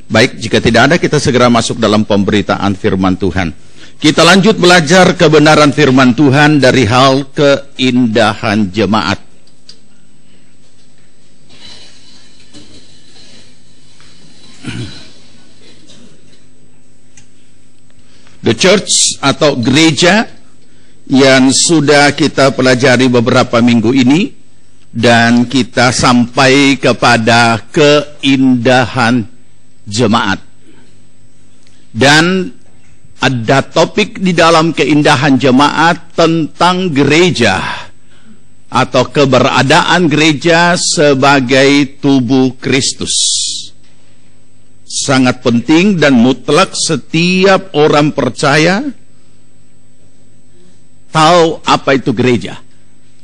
Baik, jika tidak ada, kita segera masuk dalam pemberitaan firman Tuhan. Kita lanjut belajar kebenaran firman Tuhan dari hal keindahan jemaat. The church atau gereja yang sudah kita pelajari beberapa minggu ini, dan kita sampai kepada keindahan jemaat. Dan ada topik di dalam keindahan jemaat tentang gereja atau keberadaan gereja sebagai tubuh Kristus. Sangat penting dan mutlak setiap orang percaya tahu apa itu gereja.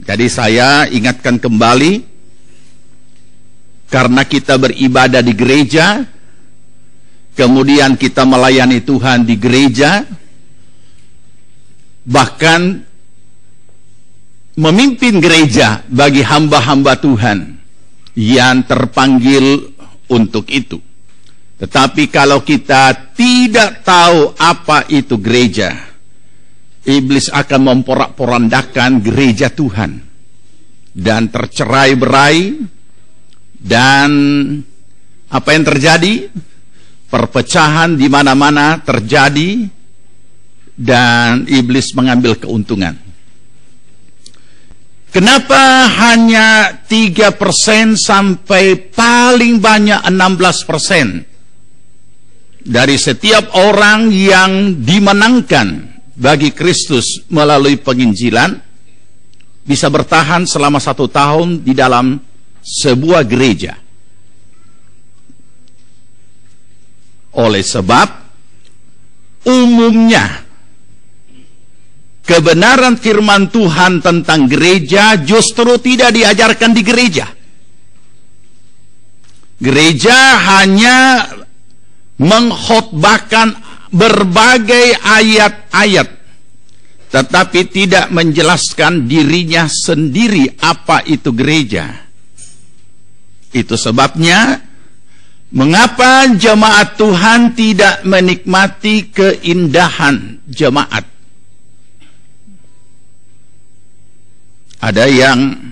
Jadi saya ingatkan kembali, karena kita beribadah di gereja, kemudian kita melayani Tuhan di gereja, bahkan memimpin gereja bagi hamba-hamba Tuhan yang terpanggil untuk itu. Tetapi kalau kita tidak tahu apa itu gereja, iblis akan memporak-porandakan gereja Tuhan dan tercerai-berai, dan apa yang terjadi? Perpecahan di mana-mana terjadi, dan iblis mengambil keuntungan. Kenapa hanya 3% sampai paling banyak 16% dari setiap orang yang dimenangkan bagi Kristus melalui penginjilan bisa bertahan selama 1 tahun di dalam sebuah gereja? Oleh sebab umumnya kebenaran firman Tuhan tentang gereja justru tidak diajarkan di gereja. Gereja hanya mengkhotbahkan berbagai ayat-ayat, tetapi tidak menjelaskan dirinya sendiri apa itu gereja. Itu sebabnya mengapa jemaat Tuhan tidak menikmati keindahan jemaat. Ada yang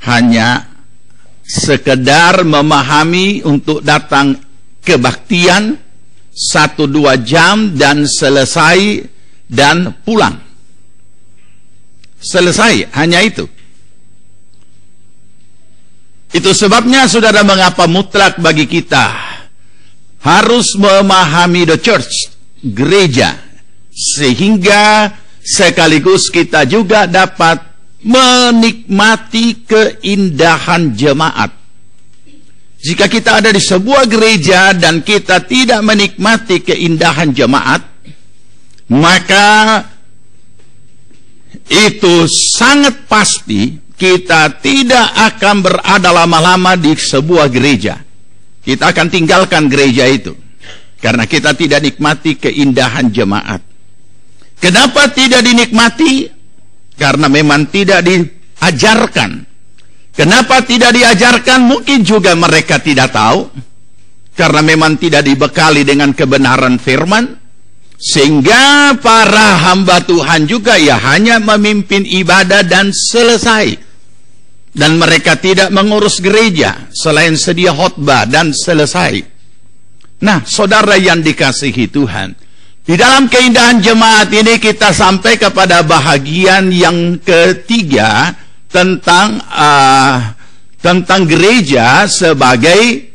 hanya sekedar memahami untuk datang kebaktian 1-2 jam dan selesai dan pulang. Selesai, hanya itu. Itu sebabnya, saudara, mengapa mutlak bagi kita harus memahami the church, gereja, sehingga sekaligus kita juga dapat menikmati keindahan jemaat. Jika kita ada di sebuah gereja dan kita tidak menikmati keindahan jemaat, maka itu sangat pasti kita tidak akan berada lama-lama di sebuah gereja. Kita akan tinggalkan gereja itu karena kita tidak nikmati keindahan jemaat. Kenapa tidak dinikmati? Karena memang tidak diajarkan. Kenapa tidak diajarkan? Mungkin juga mereka tidak tahu, karena memang tidak dibekali dengan kebenaran firman, sehingga para hamba Tuhan juga ya hanya memimpin ibadah dan selesai. Dan mereka tidak mengurus gereja selain sedia khotbah dan selesai. Nah, saudara yang dikasihi Tuhan, di dalam keindahan jemaat ini kita sampai kepada bahagian yang ketiga tentang gereja sebagai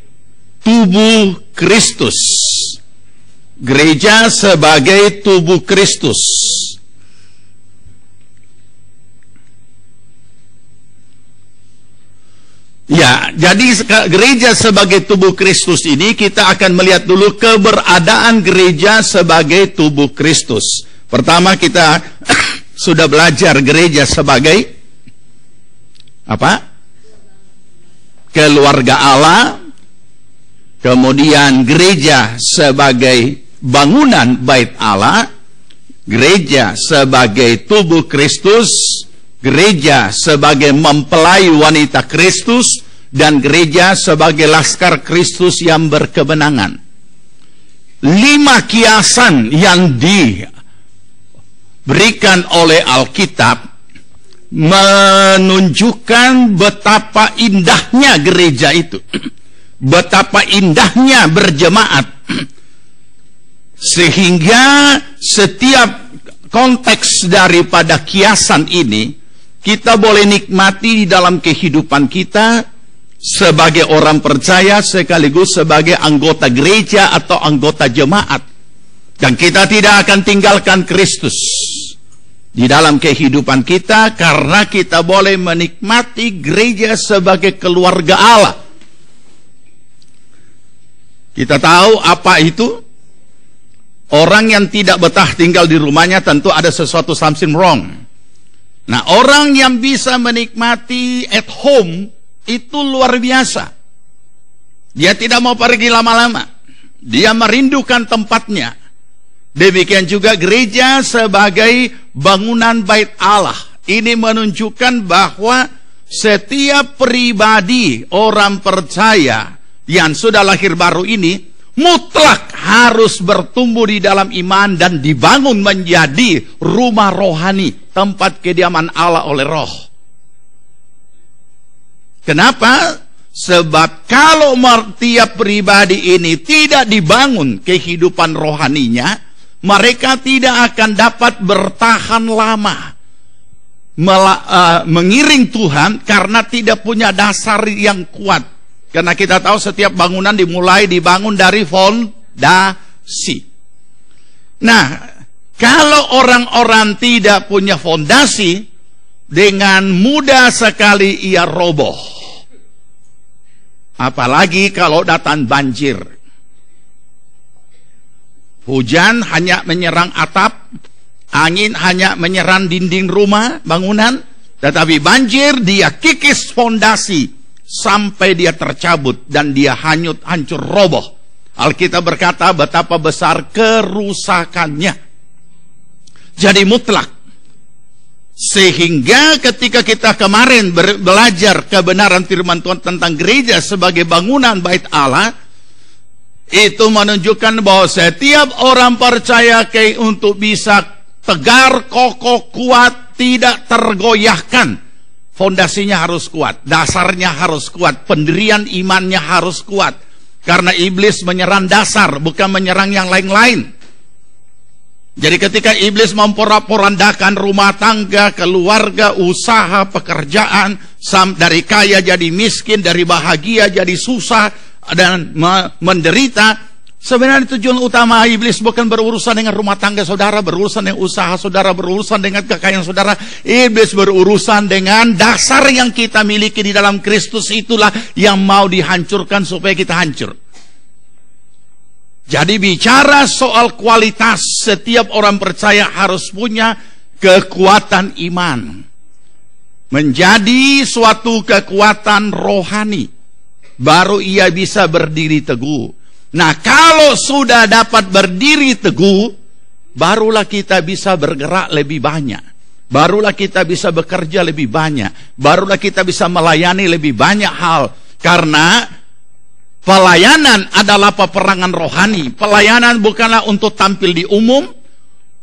tubuh Kristus. Gereja sebagai tubuh Kristus. Ya, jadi gereja sebagai tubuh Kristus ini kita akan melihat dulu keberadaan gereja sebagai tubuh Kristus. Pertama, kita sudah belajar gereja sebagai apa? Keluarga Allah. Kemudian gereja sebagai bangunan bait Allah, gereja sebagai tubuh Kristus, gereja sebagai mempelai wanita Kristus, dan gereja sebagai laskar Kristus yang berkebenangan. 5 kiasan yang diberikan oleh Alkitab menunjukkan betapa indahnya gereja itu, betapa indahnya berjemaat, sehingga setiap konteks daripada kiasan ini kita boleh nikmati di dalam kehidupan kita sebagai orang percaya sekaligus sebagai anggota gereja atau anggota jemaat. Dan kita tidak akan tinggalkan Kristus di dalam kehidupan kita karena kita boleh menikmati gereja sebagai keluarga Allah. Kita tahu apa itu? Orang yang tidak betah tinggal di rumahnya tentu ada sesuatu something wrong. Nah, orang yang bisa menikmati at home itu luar biasa. Dia tidak mau pergi lama-lama. Dia merindukan tempatnya. Demikian juga gereja sebagai bangunan bait Allah. Ini menunjukkan bahwa setiap pribadi orang percaya yang sudah lahir baru ini mutlak harus bertumbuh di dalam iman dan dibangun menjadi rumah rohani, tempat kediaman Allah oleh Roh. Kenapa? Sebab kalau tiap pribadi ini tidak dibangun kehidupan rohaninya, mereka tidak akan dapat bertahan lama mengiring Tuhan karena tidak punya dasar yang kuat. Karena kita tahu setiap bangunan dibangun dari fondasi. Nah, kalau orang-orang tidak punya fondasi, dengan mudah sekali ia roboh. Apalagi kalau datang banjir. Hujan hanya menyerang atap, angin hanya menyerang dinding rumah, bangunan, tetapi banjir dia kikis fondasi sampai dia tercabut dan dia hancur roboh. Alkitab berkata betapa besar kerusakannya. Jadi mutlak. Sehingga ketika kita kemarin belajar kebenaran firman Tuhan tentang gereja sebagai bangunan bait Allah, itu menunjukkan bahwa setiap orang percaya untuk bisa tegar, kokoh, kuat, tidak tergoyahkan. Fondasinya harus kuat, dasarnya harus kuat, pendirian imannya harus kuat. Karena iblis menyerang dasar, bukan menyerang yang lain-lain. Jadi ketika iblis memporak-porandakan rumah tangga, keluarga, usaha, pekerjaan, dari kaya jadi miskin, dari bahagia jadi susah, dan menderita, sebenarnya tujuan utama iblis bukan berurusan dengan rumah tangga saudara, berurusan dengan usaha saudara, berurusan dengan kekayaan saudara. Iblis berurusan dengan dasar yang kita miliki di dalam Kristus, itulah yang mau dihancurkan supaya kita hancur. Jadi bicara soal kualitas, setiap orang percaya harus punya kekuatan iman. Menjadi suatu kekuatan rohani. Baru ia bisa berdiri teguh. Nah, kalau sudah dapat berdiri teguh, barulah kita bisa bergerak lebih banyak. Barulah kita bisa bekerja lebih banyak. Barulah kita bisa melayani lebih banyak hal. Karena pelayanan adalah peperangan rohani. Pelayanan bukanlah untuk tampil di umum.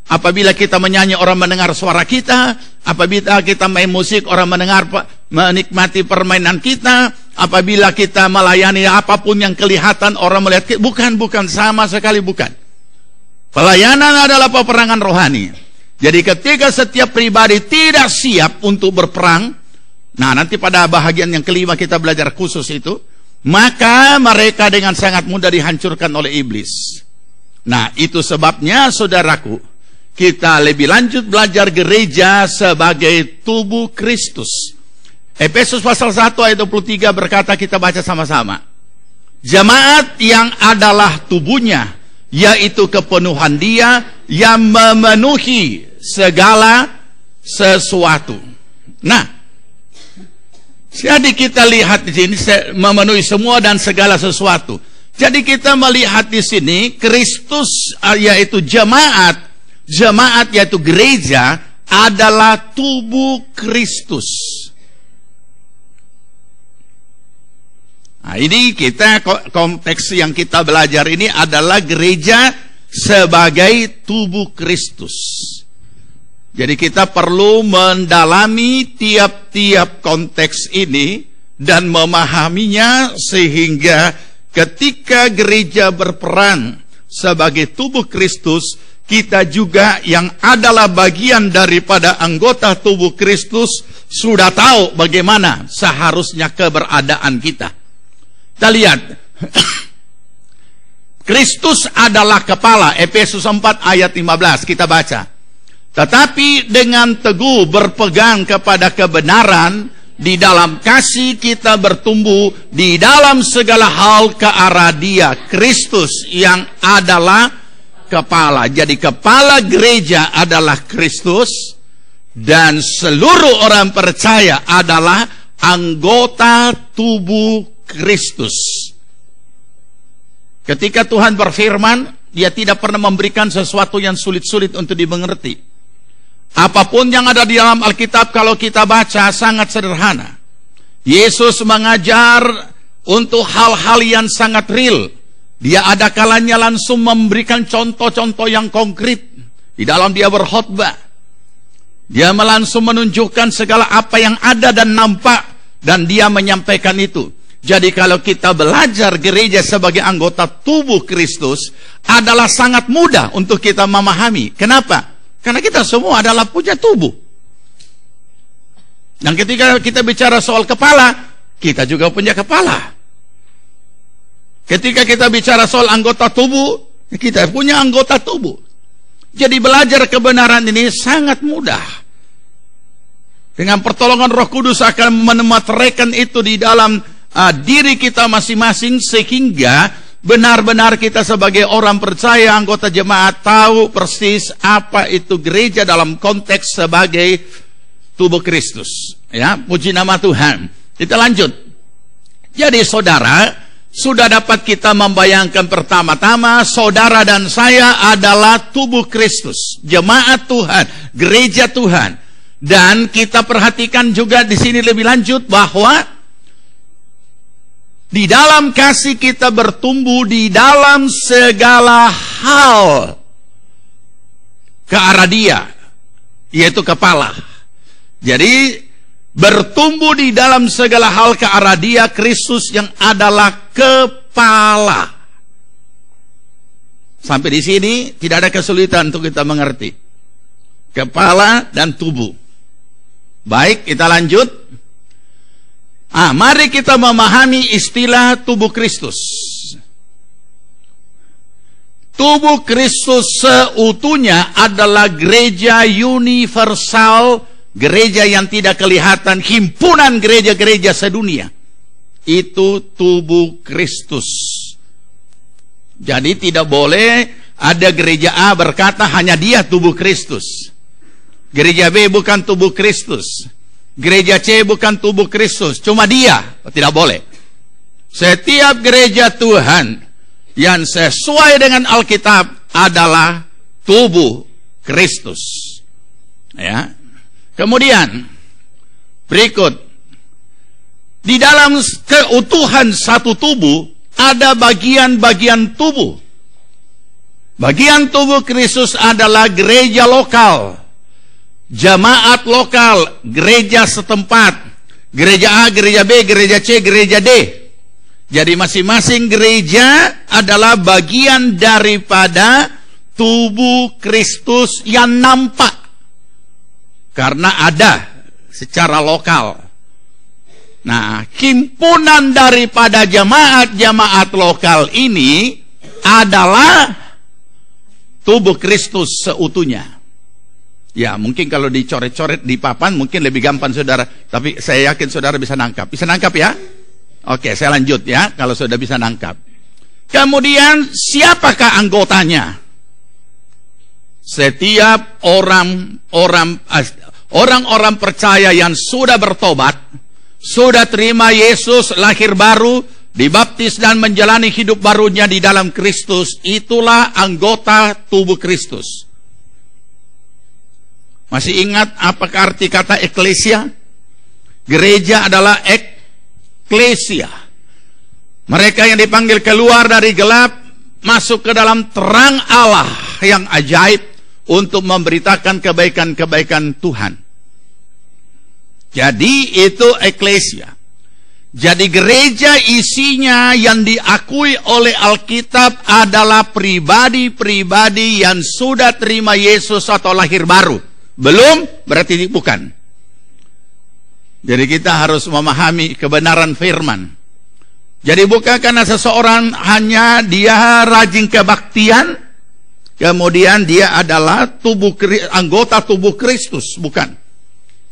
Apabila kita menyanyi, orang mendengar suara kita. Apabila kita main musik, orang menikmati permainan kita. Apabila kita melayani apapun yang kelihatan, orang melihat kita. Bukan, sama sekali bukan. Pelayanan adalah peperangan rohani. Jadi ketika setiap pribadi tidak siap untuk berperang, nah nanti pada bahagian yang kelima kita belajar khusus itu, maka mereka dengan sangat mudah dihancurkan oleh iblis. Nah, itu sebabnya saudaraku, kita lebih lanjut belajar gereja sebagai tubuh Kristus. Efesus pasal 1 ayat 23 berkata, kita baca sama-sama. Jemaat yang adalah tubuhnya, yaitu kepenuhan dia yang memenuhi segala sesuatu. Nah, jadi kita lihat di sini memenuhi semua dan segala sesuatu. Jadi kita melihat di sini Kristus yaitu jemaat yaitu gereja adalah tubuh Kristus. Nah, ini konteks yang kita belajar ini adalah gereja sebagai tubuh Kristus. Jadi kita perlu mendalami tiap-tiap konteks ini dan memahaminya sehingga ketika gereja berperan sebagai tubuh Kristus, kita juga yang adalah bagian daripada anggota tubuh Kristus sudah tahu bagaimana seharusnya keberadaan kita. Kita lihat, Kristus adalah kepala, Efesus 4 ayat 15, kita baca. Tetapi dengan teguh berpegang kepada kebenaran, di dalam kasih kita bertumbuh di dalam segala hal ke arah Dia, Kristus yang adalah kepala. Jadi kepala gereja adalah Kristus, dan seluruh orang percaya adalah anggota tubuh Kristus. Ketika Tuhan berfirman, Dia tidak pernah memberikan sesuatu yang sulit-sulit untuk dimengerti. Apapun yang ada di dalam Alkitab, kalau kita baca, sangat sederhana. Yesus mengajar untuk hal-hal yang sangat real. Dia ada kalanya langsung memberikan contoh-contoh yang konkret. Di dalam Dia berkhotbah, Dia langsung menunjukkan segala apa yang ada dan nampak, dan Dia menyampaikan itu. Jadi kalau kita belajar gereja sebagai anggota tubuh Kristus, adalah sangat mudah untuk kita memahami. Kenapa? Karena kita semua adalah punya tubuh. Dan ketika kita bicara soal kepala, kita juga punya kepala. Ketika kita bicara soal anggota tubuh, kita punya anggota tubuh. Jadi belajar kebenaran ini sangat mudah. Dengan pertolongan Roh Kudus akan menematkan itu di dalam diri kita masing-masing, sehingga benar-benar kita sebagai orang percaya, anggota jemaat, tahu persis apa itu gereja dalam konteks sebagai tubuh Kristus. Ya, puji nama Tuhan. Kita lanjut. Jadi saudara, sudah dapat kita membayangkan pertama-tama, saudara dan saya adalah tubuh Kristus, jemaat Tuhan, gereja Tuhan. Dan kita perhatikan juga di sini lebih lanjut bahwa di dalam kasih kita bertumbuh di dalam segala hal ke arah Dia, yaitu kepala. Jadi bertumbuh di dalam segala hal ke arah Dia, Kristus yang adalah kepala. Sampai di sini tidak ada kesulitan untuk kita mengerti. Kepala dan tubuh. Baik, kita lanjut. Mari kita memahami istilah tubuh Kristus. Tubuh Kristus seutuhnya adalah gereja universal, gereja yang tidak kelihatan, himpunan gereja-gereja sedunia. Itu tubuh Kristus. Jadi tidak boleh ada gereja A berkata hanya dia tubuh Kristus. Gereja B bukan tubuh Kristus. Gereja C bukan tubuh Kristus, cuma Dia. Tidak boleh. Setiap gereja Tuhan yang sesuai dengan Alkitab adalah tubuh Kristus. Ya. Kemudian berikut, di dalam keutuhan satu tubuh ada bagian-bagian tubuh. Bagian tubuh Kristus adalah gereja lokal, jemaat lokal, gereja setempat, gereja A, gereja B, gereja C, gereja D. Jadi masing-masing gereja adalah bagian daripada tubuh Kristus yang nampak, karena ada secara lokal. Nah, himpunan daripada jemaat-jemaat lokal ini adalah tubuh Kristus seutuhnya. Ya, mungkin kalau dicoret-coret di papan mungkin lebih gampang saudara. Tapi saya yakin saudara bisa nangkap. Bisa nangkap ya? Oke, saya lanjut ya, kalau sudah bisa nangkap. Kemudian, siapakah anggotanya? Setiap orang-orang percaya yang sudah bertobat, sudah terima Yesus, lahir baru, dibaptis dan menjalani hidup barunya di dalam Kristus, itulah anggota tubuh Kristus. Masih ingat apakah arti kata eklesia? Gereja adalah eklesia. Mereka yang dipanggil keluar dari gelap, masuk ke dalam terang Allah yang ajaib untuk memberitakan kebaikan-kebaikan Tuhan. Jadi itu eklesia. Jadi gereja isinya yang diakui oleh Alkitab adalah pribadi-pribadi yang sudah terima Yesus atau lahir baru. Belum, berarti bukan. Jadi kita harus memahami kebenaran firman. Jadi bukan karena seseorang hanya dia rajin kebaktian, kemudian dia adalah anggota tubuh Kristus, bukan.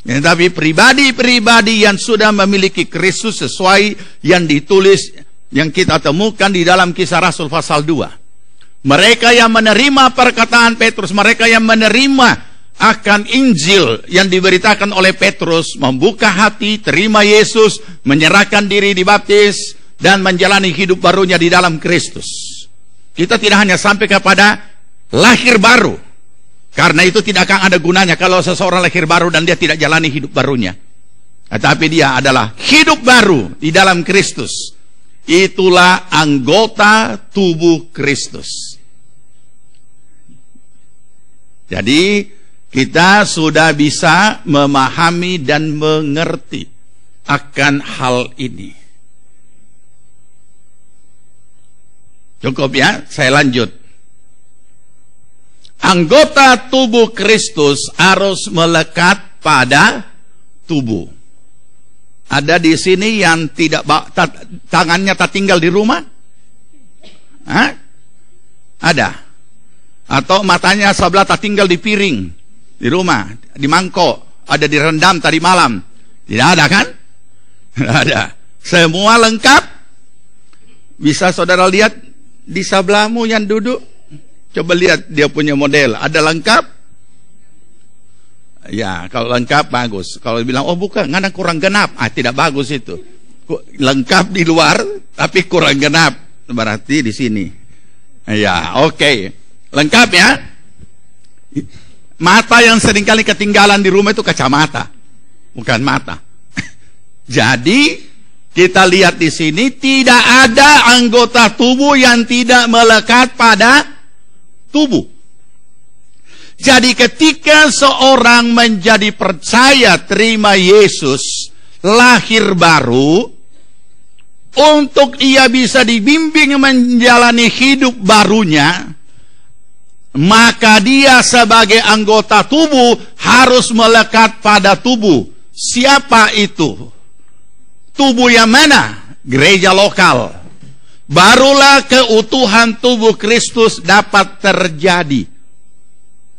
Ya, tapi pribadi-pribadi yang sudah memiliki Kristus sesuai yang ditulis, yang kita temukan di dalam Kisah Rasul pasal 2. Mereka yang menerima perkataan Petrus, mereka yang menerima akan Injil yang diberitakan oleh Petrus, membuka hati, terima Yesus, menyerahkan diri, dibaptis, dan menjalani hidup barunya di dalam Kristus. Kita tidak hanya sampai kepada lahir baru, karena itu tidak akan ada gunanya kalau seseorang lahir baru dan dia tidak jalani hidup barunya. Tetapi dia adalah hidup baru di dalam Kristus. Itulah anggota tubuh Kristus. Jadi kita sudah bisa memahami dan mengerti akan hal ini. Cukup ya, saya lanjut. Anggota tubuh Kristus harus melekat pada tubuh. Ada di sini yang tidak tangannya tak tinggal di rumah? Hah? Ada. Atau matanya sebelah tak tinggal di piring di rumah, di mangkok, ada direndam tadi malam. Tidak ada kan? Tidak ada. Semua lengkap. Bisa saudara lihat di sebelahmu yang duduk? Coba lihat dia punya model. Ada lengkap? Ya, kalau lengkap bagus. Kalau bilang, oh bukan, nggak kurang genap. Tidak bagus itu. Lengkap di luar, tapi kurang genap. Berarti di sini. Ya, oke. Lengkap ya. Mata yang seringkali ketinggalan di rumah itu kacamata. Bukan mata. Jadi, kita lihat di sini, tidak ada anggota tubuh yang tidak melekat pada tubuh. Jadi ketika seorang menjadi percaya terima Yesus, lahir baru, untuk ia bisa dibimbing menjalani hidup barunya, maka dia sebagai anggota tubuh harus melekat pada tubuh. Siapa itu? Tubuh yang mana? Gereja lokal. Barulah keutuhan tubuh Kristus dapat terjadi.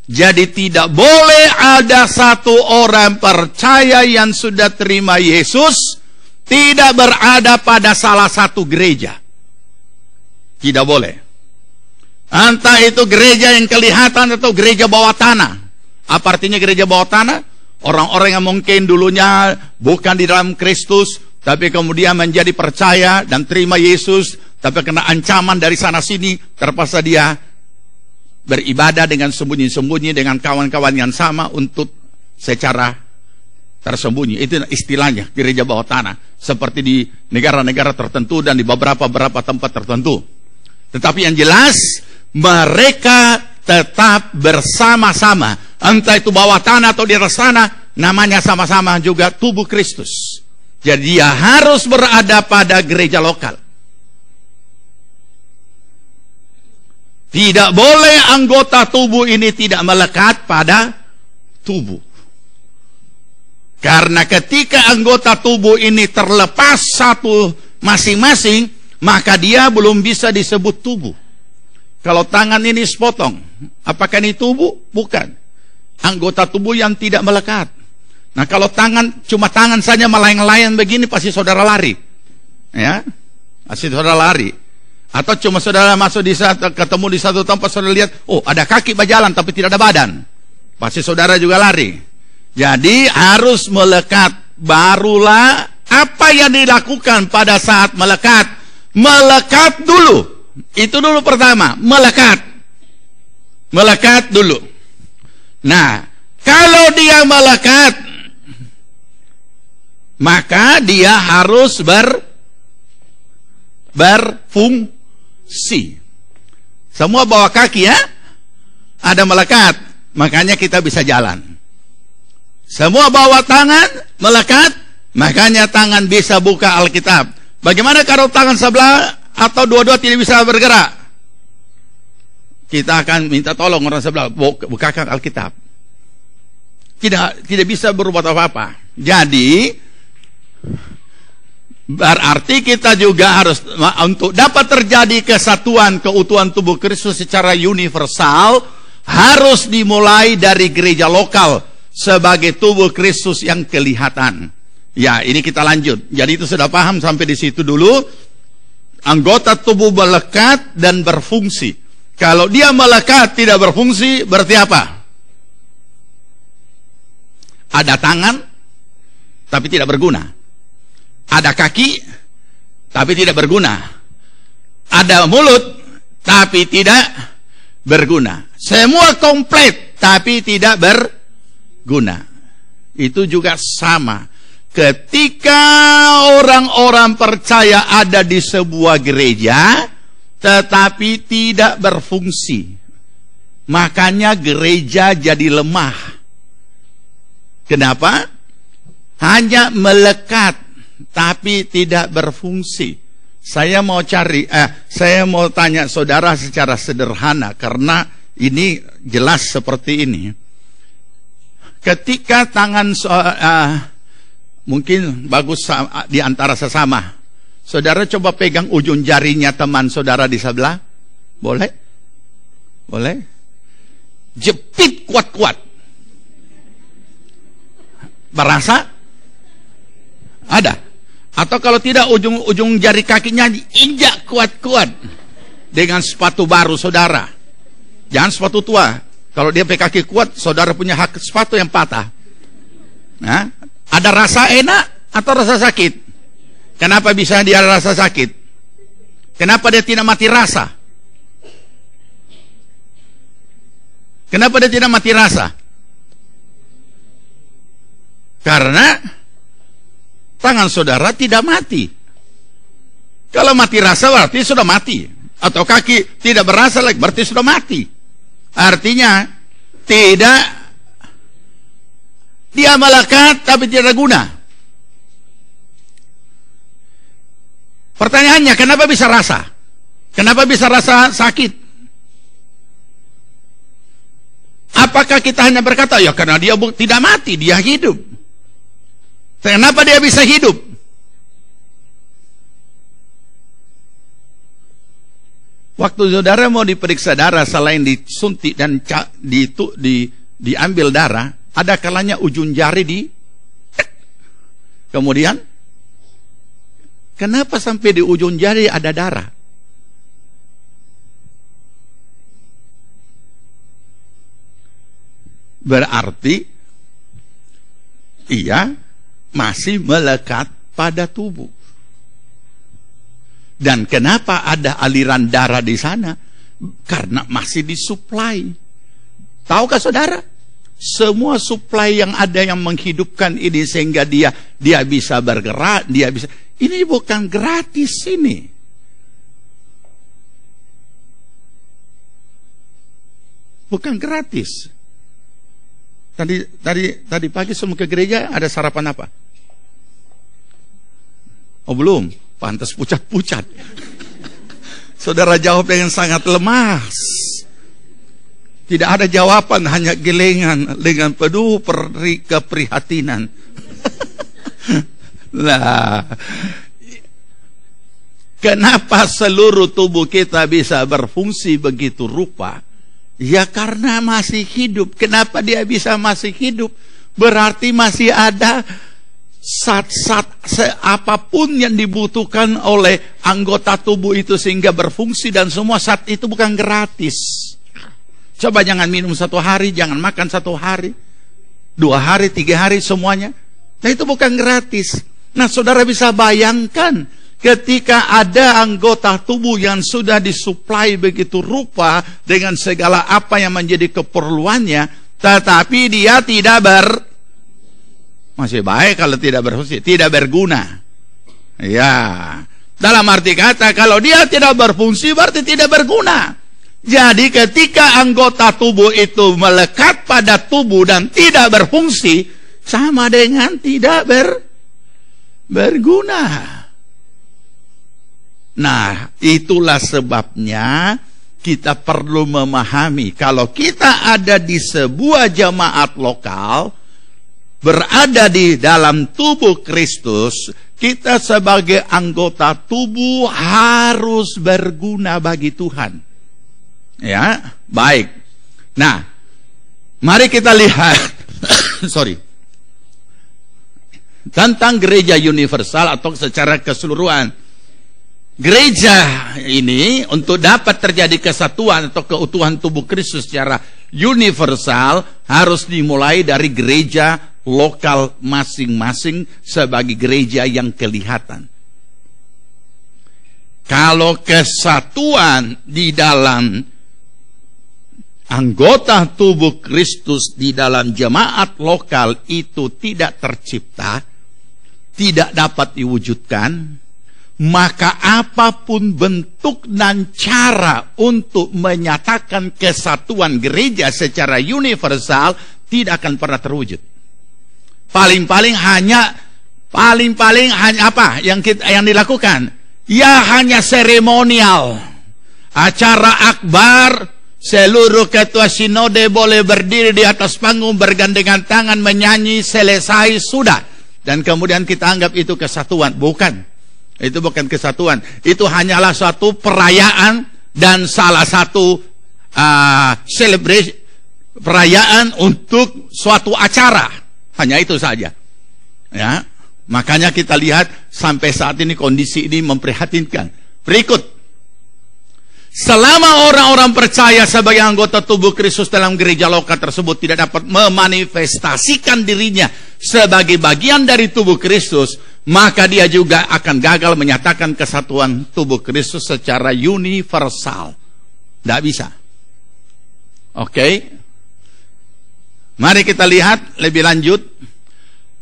Jadi tidak boleh ada satu orang percaya yang sudah terima Yesus tidak berada pada salah satu gereja. Tidak boleh. Entah itu gereja yang kelihatan atau gereja bawah tanah. Apa artinya gereja bawah tanah? Orang-orang yang mungkin dulunya bukan di dalam Kristus, tapi kemudian menjadi percaya dan terima Yesus, tapi kena ancaman dari sana sini, terpaksa dia beribadah dengan sembunyi-sembunyi dengan kawan-kawan yang sama untuk secara tersembunyi. Itu istilahnya gereja bawah tanah, seperti di negara-negara tertentu dan di beberapa tempat tertentu. Tetapi yang jelas mereka tetap bersama-sama, entah itu bawah tanah atau di atas tanah, namanya sama-sama juga tubuh Kristus. Jadi dia harus berada pada gereja lokal. Tidak boleh anggota tubuh ini tidak melekat pada tubuh. Karena ketika anggota tubuh ini terlepas satu masing-masing, maka dia belum bisa disebut tubuh. Kalau tangan ini sepotong, apakah ini tubuh? Bukan. Anggota tubuh yang tidak melekat. Nah kalau tangan, cuma tangan saja melayang-layang begini, pasti saudara lari. Ya, pasti saudara lari. Atau cuma saudara masuk di ketemu di satu tempat, saudara lihat, oh ada kaki berjalan tapi tidak ada badan, pasti saudara juga lari. Jadi harus melekat. Barulah apa yang dilakukan pada saat melekat. Melekat dulu. Itu dulu pertama, melekat. Melekat dulu. Nah, kalau dia melekat, maka dia harus berfungsi. Semua bawa kaki ya, ada melekat, makanya kita bisa jalan. Semua bawa tangan, melekat, makanya tangan bisa buka Alkitab. Bagaimana kalau tangan sebelah atau dua-dua tidak bisa bergerak? Kita akan minta tolong orang sebelah, bukakan Alkitab. Tidak bisa berbuat apa-apa. Jadi berarti kita juga harus, untuk dapat terjadi kesatuan keutuhan tubuh Kristus secara universal, harus dimulai dari gereja lokal sebagai tubuh Kristus yang kelihatan. Ya, ini kita lanjut. Jadi itu sudah paham sampai di situ dulu. Anggota tubuh melekat dan berfungsi. Kalau dia melekat tidak berfungsi, berarti apa? Ada tangan tapi tidak berguna. Ada kaki tapi tidak berguna. Ada mulut tapi tidak berguna. Semua komplit tapi tidak berguna. Itu juga sama. Ketika orang-orang percaya ada di sebuah gereja tetapi tidak berfungsi, makanya gereja jadi lemah. Kenapa? Hanya melekat tapi tidak berfungsi. Saya mau tanya saudara secara sederhana, karena ini jelas seperti ini. Ketika tangan mungkin bagus di antara sesama, saudara coba pegang ujung jarinya teman saudara di sebelah, boleh? Boleh? Jepit kuat-kuat. Berasa? Ada. Atau kalau tidak, ujung jari kakinya injak kuat-kuat dengan sepatu baru saudara. Jangan sepatu tua. Kalau dia pakai kaki kuat, saudara punya hak sepatu yang patah. Nah, ada rasa enak atau rasa sakit? Kenapa bisa dia rasa sakit? Kenapa dia tidak mati rasa? Kenapa dia tidak mati rasa? Karena tangan saudara tidak mati. Kalau mati rasa berarti sudah mati. Atau kaki tidak berasa lagi berarti sudah mati. Artinya tidak, dia melekat tapi tidak guna. Pertanyaannya, kenapa bisa rasa? Kenapa bisa rasa sakit? Apakah kita hanya berkata, ya karena dia tidak mati, dia hidup. Kenapa dia bisa hidup? Waktu saudara mau diperiksa darah, selain disuntik dan diambil darah, ada kalanya ujung jari kemudian, kenapa sampai di ujung jari ada darah? Berarti ia masih melekat pada tubuh. Dan kenapa ada aliran darah di sana? Karena masih disuplai. Tahukah saudara? Semua suplai yang ada yang menghidupkan ini sehingga dia bisa bergerak, dia bisa. Ini bukan gratis ini. Bukan gratis. Tadi pagi semua ke gereja ada sarapan apa? Oh belum, pantas pucat-pucat. Saudara jawab dengan sangat lemas. Tidak ada jawaban, hanya gelengan dengan penuh keprihatinan. Lah, kenapa seluruh tubuh kita bisa berfungsi begitu rupa? Ya karena masih hidup. Kenapa dia bisa masih hidup? Berarti masih ada apapun yang dibutuhkan oleh anggota tubuh itu sehingga berfungsi, dan semua saat itu bukan gratis. Coba jangan minum 1 hari, jangan makan 1 hari, 2 hari, 3 hari semuanya. Nah itu bukan gratis. Nah saudara bisa bayangkan ketika ada anggota tubuh yang sudah disuplai begitu rupa dengan segala apa yang menjadi keperluannya, tetapi dia tidak masih baik kalau tidak berfungsi, tidak berguna. Ya. Dalam arti kata, kalau dia tidak berfungsi berarti tidak berguna. Jadi ketika anggota tubuh itu melekat pada tubuh dan tidak berfungsi, sama dengan tidak berguna. Nah, itulah sebabnya kita perlu memahami, kalau kita ada di sebuah jemaat lokal, berada di dalam tubuh Kristus, kita sebagai anggota tubuh harus berguna bagi Tuhan. Ya, baik. Nah, mari kita lihat tentang gereja universal atau secara keseluruhan. Gereja ini untuk dapat terjadi kesatuan atau keutuhan tubuh Kristus secara universal harus dimulai dari gereja lokal masing-masing sebagai gereja yang kelihatan. Kalau kesatuan di dalam anggota tubuh Kristus di dalam jemaat lokal itu tidak tercipta, tidak dapat diwujudkan, maka apapun bentuk dan cara untuk menyatakan kesatuan gereja secara universal tidak akan pernah terwujud. Paling-paling hanya apa yang dilakukan? Ya hanya seremonial. Acara akbar, seluruh ketua sinode boleh berdiri di atas panggung bergandengan tangan menyanyi, selesai, sudah. Dan kemudian kita anggap itu kesatuan. Bukan. Itu bukan kesatuan. Itu hanyalah suatu perayaan dan salah satu celebration, perayaan untuk suatu acara. Hanya itu saja. Ya, makanya kita lihat sampai saat ini kondisi ini memprihatinkan. Berikut. Selama orang-orang percaya sebagai anggota tubuh Kristus dalam gereja lokal tersebut tidak dapat memanifestasikan dirinya sebagai bagian dari tubuh Kristus, maka dia juga akan gagal menyatakan kesatuan tubuh Kristus secara universal. Tidak bisa. Oke. Mari kita lihat lebih lanjut.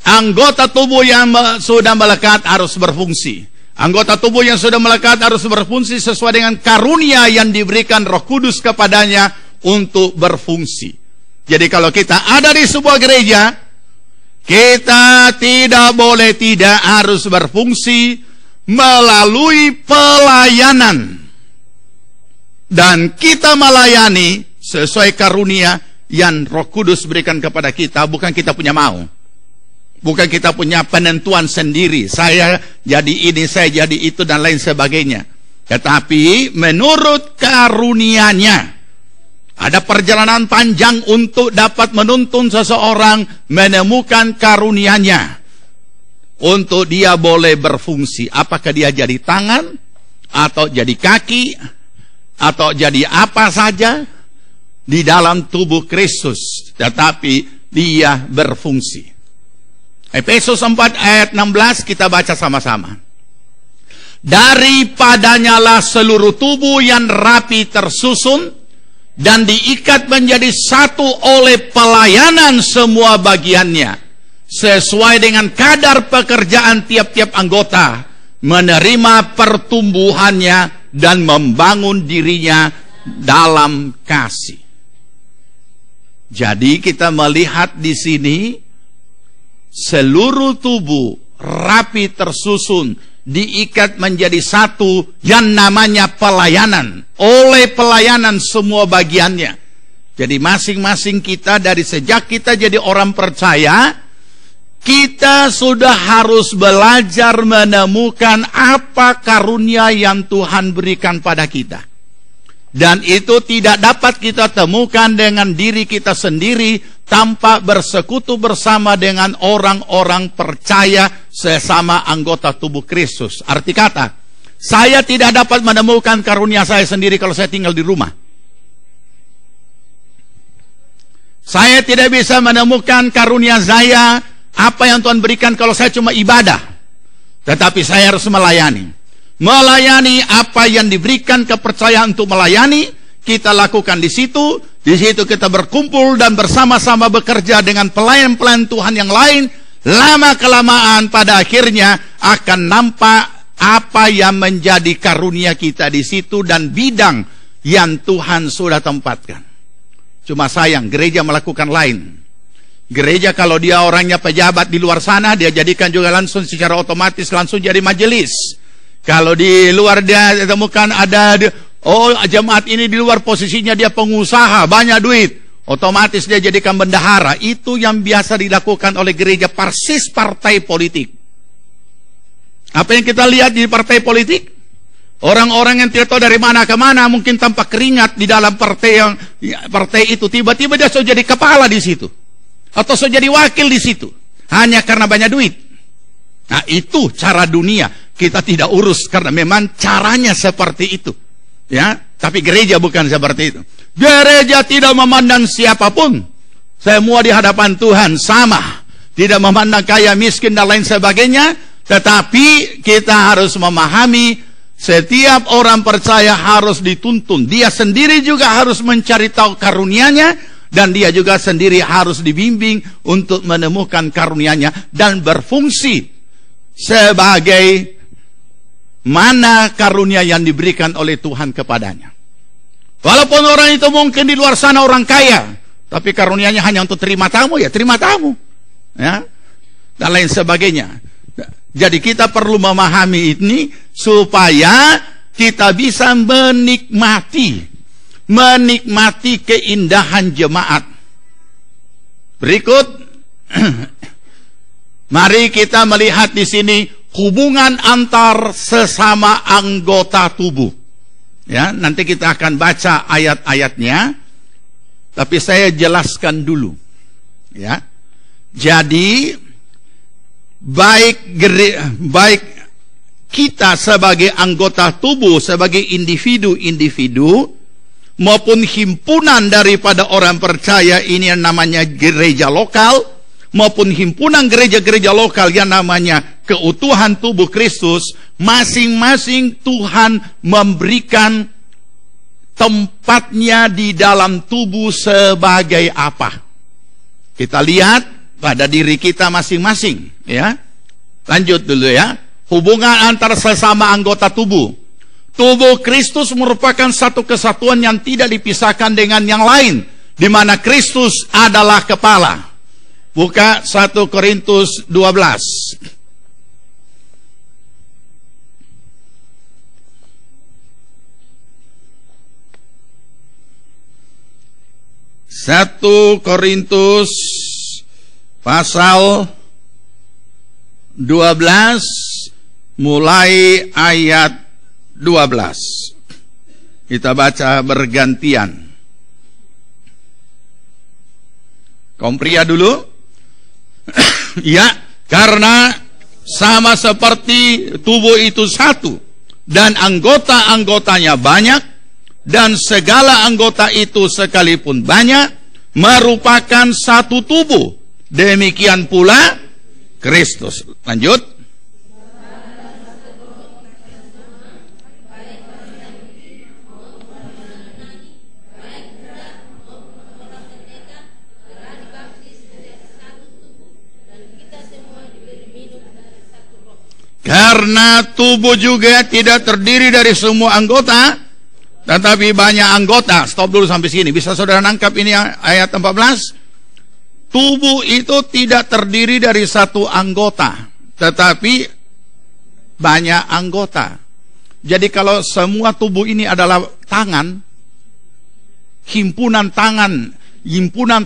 Anggota tubuh yang sudah melekat harus berfungsi. Anggota tubuh yang sudah melekat harus berfungsi sesuai dengan karunia yang diberikan Roh Kudus kepadanya untuk berfungsi. Jadi kalau kita ada di sebuah gereja, kita tidak boleh tidak harus berfungsi melalui pelayanan. Dan kita melayani sesuai karunia yang Roh Kudus berikan kepada kita, bukan kita punya mau. Bukan kita punya penentuan sendiri. Saya jadi ini, saya jadi itu, dan lain sebagainya. Tetapi menurut karunia-Nya. Ada perjalanan panjang untuk dapat menuntun seseorang menemukan karunia-Nya. Untuk dia boleh berfungsi. Apakah dia jadi tangan, atau jadi kaki, atau jadi apa saja di dalam tubuh Kristus. Tetapi dia berfungsi. Efesus 4 ayat 16 kita baca sama-sama. Daripadanya lah seluruh tubuh yang rapi tersusun dan diikat menjadi satu oleh pelayanan semua bagiannya, sesuai dengan kadar pekerjaan tiap-tiap anggota, menerima pertumbuhannya dan membangun dirinya dalam kasih. Jadi kita melihat di sini seluruh tubuh rapi tersusun, diikat menjadi satu yang namanya pelayanan, oleh pelayanan semua bagiannya. Jadi masing-masing kita dari sejak kita jadi orang percaya, kita sudah harus belajar menemukan apa karunia yang Tuhan berikan pada kita. Dan itu tidak dapat kita temukan dengan diri kita sendiri tanpa bersekutu bersama dengan orang-orang percaya sesama anggota tubuh Kristus. Arti kata, saya tidak dapat menemukan karunia saya sendiri kalau saya tinggal di rumah. Saya tidak bisa menemukan karunia saya, apa yang Tuhan berikan kalau saya cuma ibadah. Tetapi saya harus melayani. Melayani apa yang diberikan kepercayaan untuk melayani, kita lakukan di situ. Di situ kita berkumpul dan bersama-sama bekerja dengan pelayan-pelayan Tuhan yang lain. Lama-kelamaan pada akhirnya akan nampak apa yang menjadi karunia kita di situ dan bidang yang Tuhan sudah tempatkan. Cuma sayang, gereja melakukan lain. Gereja kalau dia orangnya pejabat di luar sana, dia jadikan juga langsung secara otomatis langsung jadi majelis. Kalau di luar dia temukan ada, jemaat ini di luar posisinya dia pengusaha, banyak duit, otomatis dia jadikan bendahara. Itu yang biasa dilakukan oleh gereja, persis partai politik. Apa yang kita lihat di partai politik? Orang-orang yang tidak tahu dari mana ke mana, mungkin tanpa keringat di dalam partai itu, tiba-tiba dia sudah jadi kepala di situ. Atau sudah jadi wakil di situ, hanya karena banyak duit. Nah, itu cara dunia. Kita tidak urus karena memang caranya seperti itu. Ya, tapi gereja bukan seperti itu. Gereja tidak memandang siapapun. Semua di hadapan Tuhan sama. Tidak memandang kaya, miskin dan lain sebagainya. Tetapi kita harus memahami setiap orang percaya harus dituntun. Dia sendiri juga harus mencari tahu karunia-Nya. Dan dia juga sendiri harus dibimbing untuk menemukan karunia-Nya dan berfungsi sebagai mana karunia yang diberikan oleh Tuhan kepadanya. Walaupun orang itu mungkin di luar sana orang kaya, tapi karunia-Nya hanya untuk terima tamu, ya terima tamu, ya, dan lain sebagainya. Jadi kita perlu memahami ini supaya kita bisa menikmati keindahan jemaat. Berikut, mari kita melihat di sini hubungan antar sesama anggota tubuh. Ya, nanti kita akan baca ayat-ayatnya, tapi saya jelaskan dulu. Ya, jadi baik kita sebagai anggota tubuh, sebagai individu maupun himpunan daripada orang percaya ini yang namanya gereja lokal, maupun himpunan gereja-gereja lokal yang namanya keutuhan tubuh Kristus, masing-masing Tuhan memberikan tempatnya di dalam tubuh sebagai apa. Kita lihat pada diri kita masing-masing, ya. Lanjut dulu ya. Hubungan antara sesama anggota tubuh. Tubuh Kristus merupakan satu kesatuan yang tidak dipisahkan dengan yang lain, di mana Kristus adalah kepala. Buka 1 Korintus 12. 1 Korintus pasal 12 mulai ayat 12. Kita baca bergantian. Kaum pria dulu. Ya, karena sama seperti tubuh itu satu dan anggota-anggotanya banyak, dan segala anggota itu sekalipun banyak merupakan satu tubuh. Demikian pula Kristus. Lanjut. Karena tubuh juga tidak terdiri dari semua anggota, tetapi banyak anggota. Stop dulu sampai sini. Bisa saudara nangkap ini ayat 14? Tubuh itu tidak terdiri dari satu anggota, tetapi banyak anggota. Jadi kalau semua tubuh ini adalah tangan, himpunan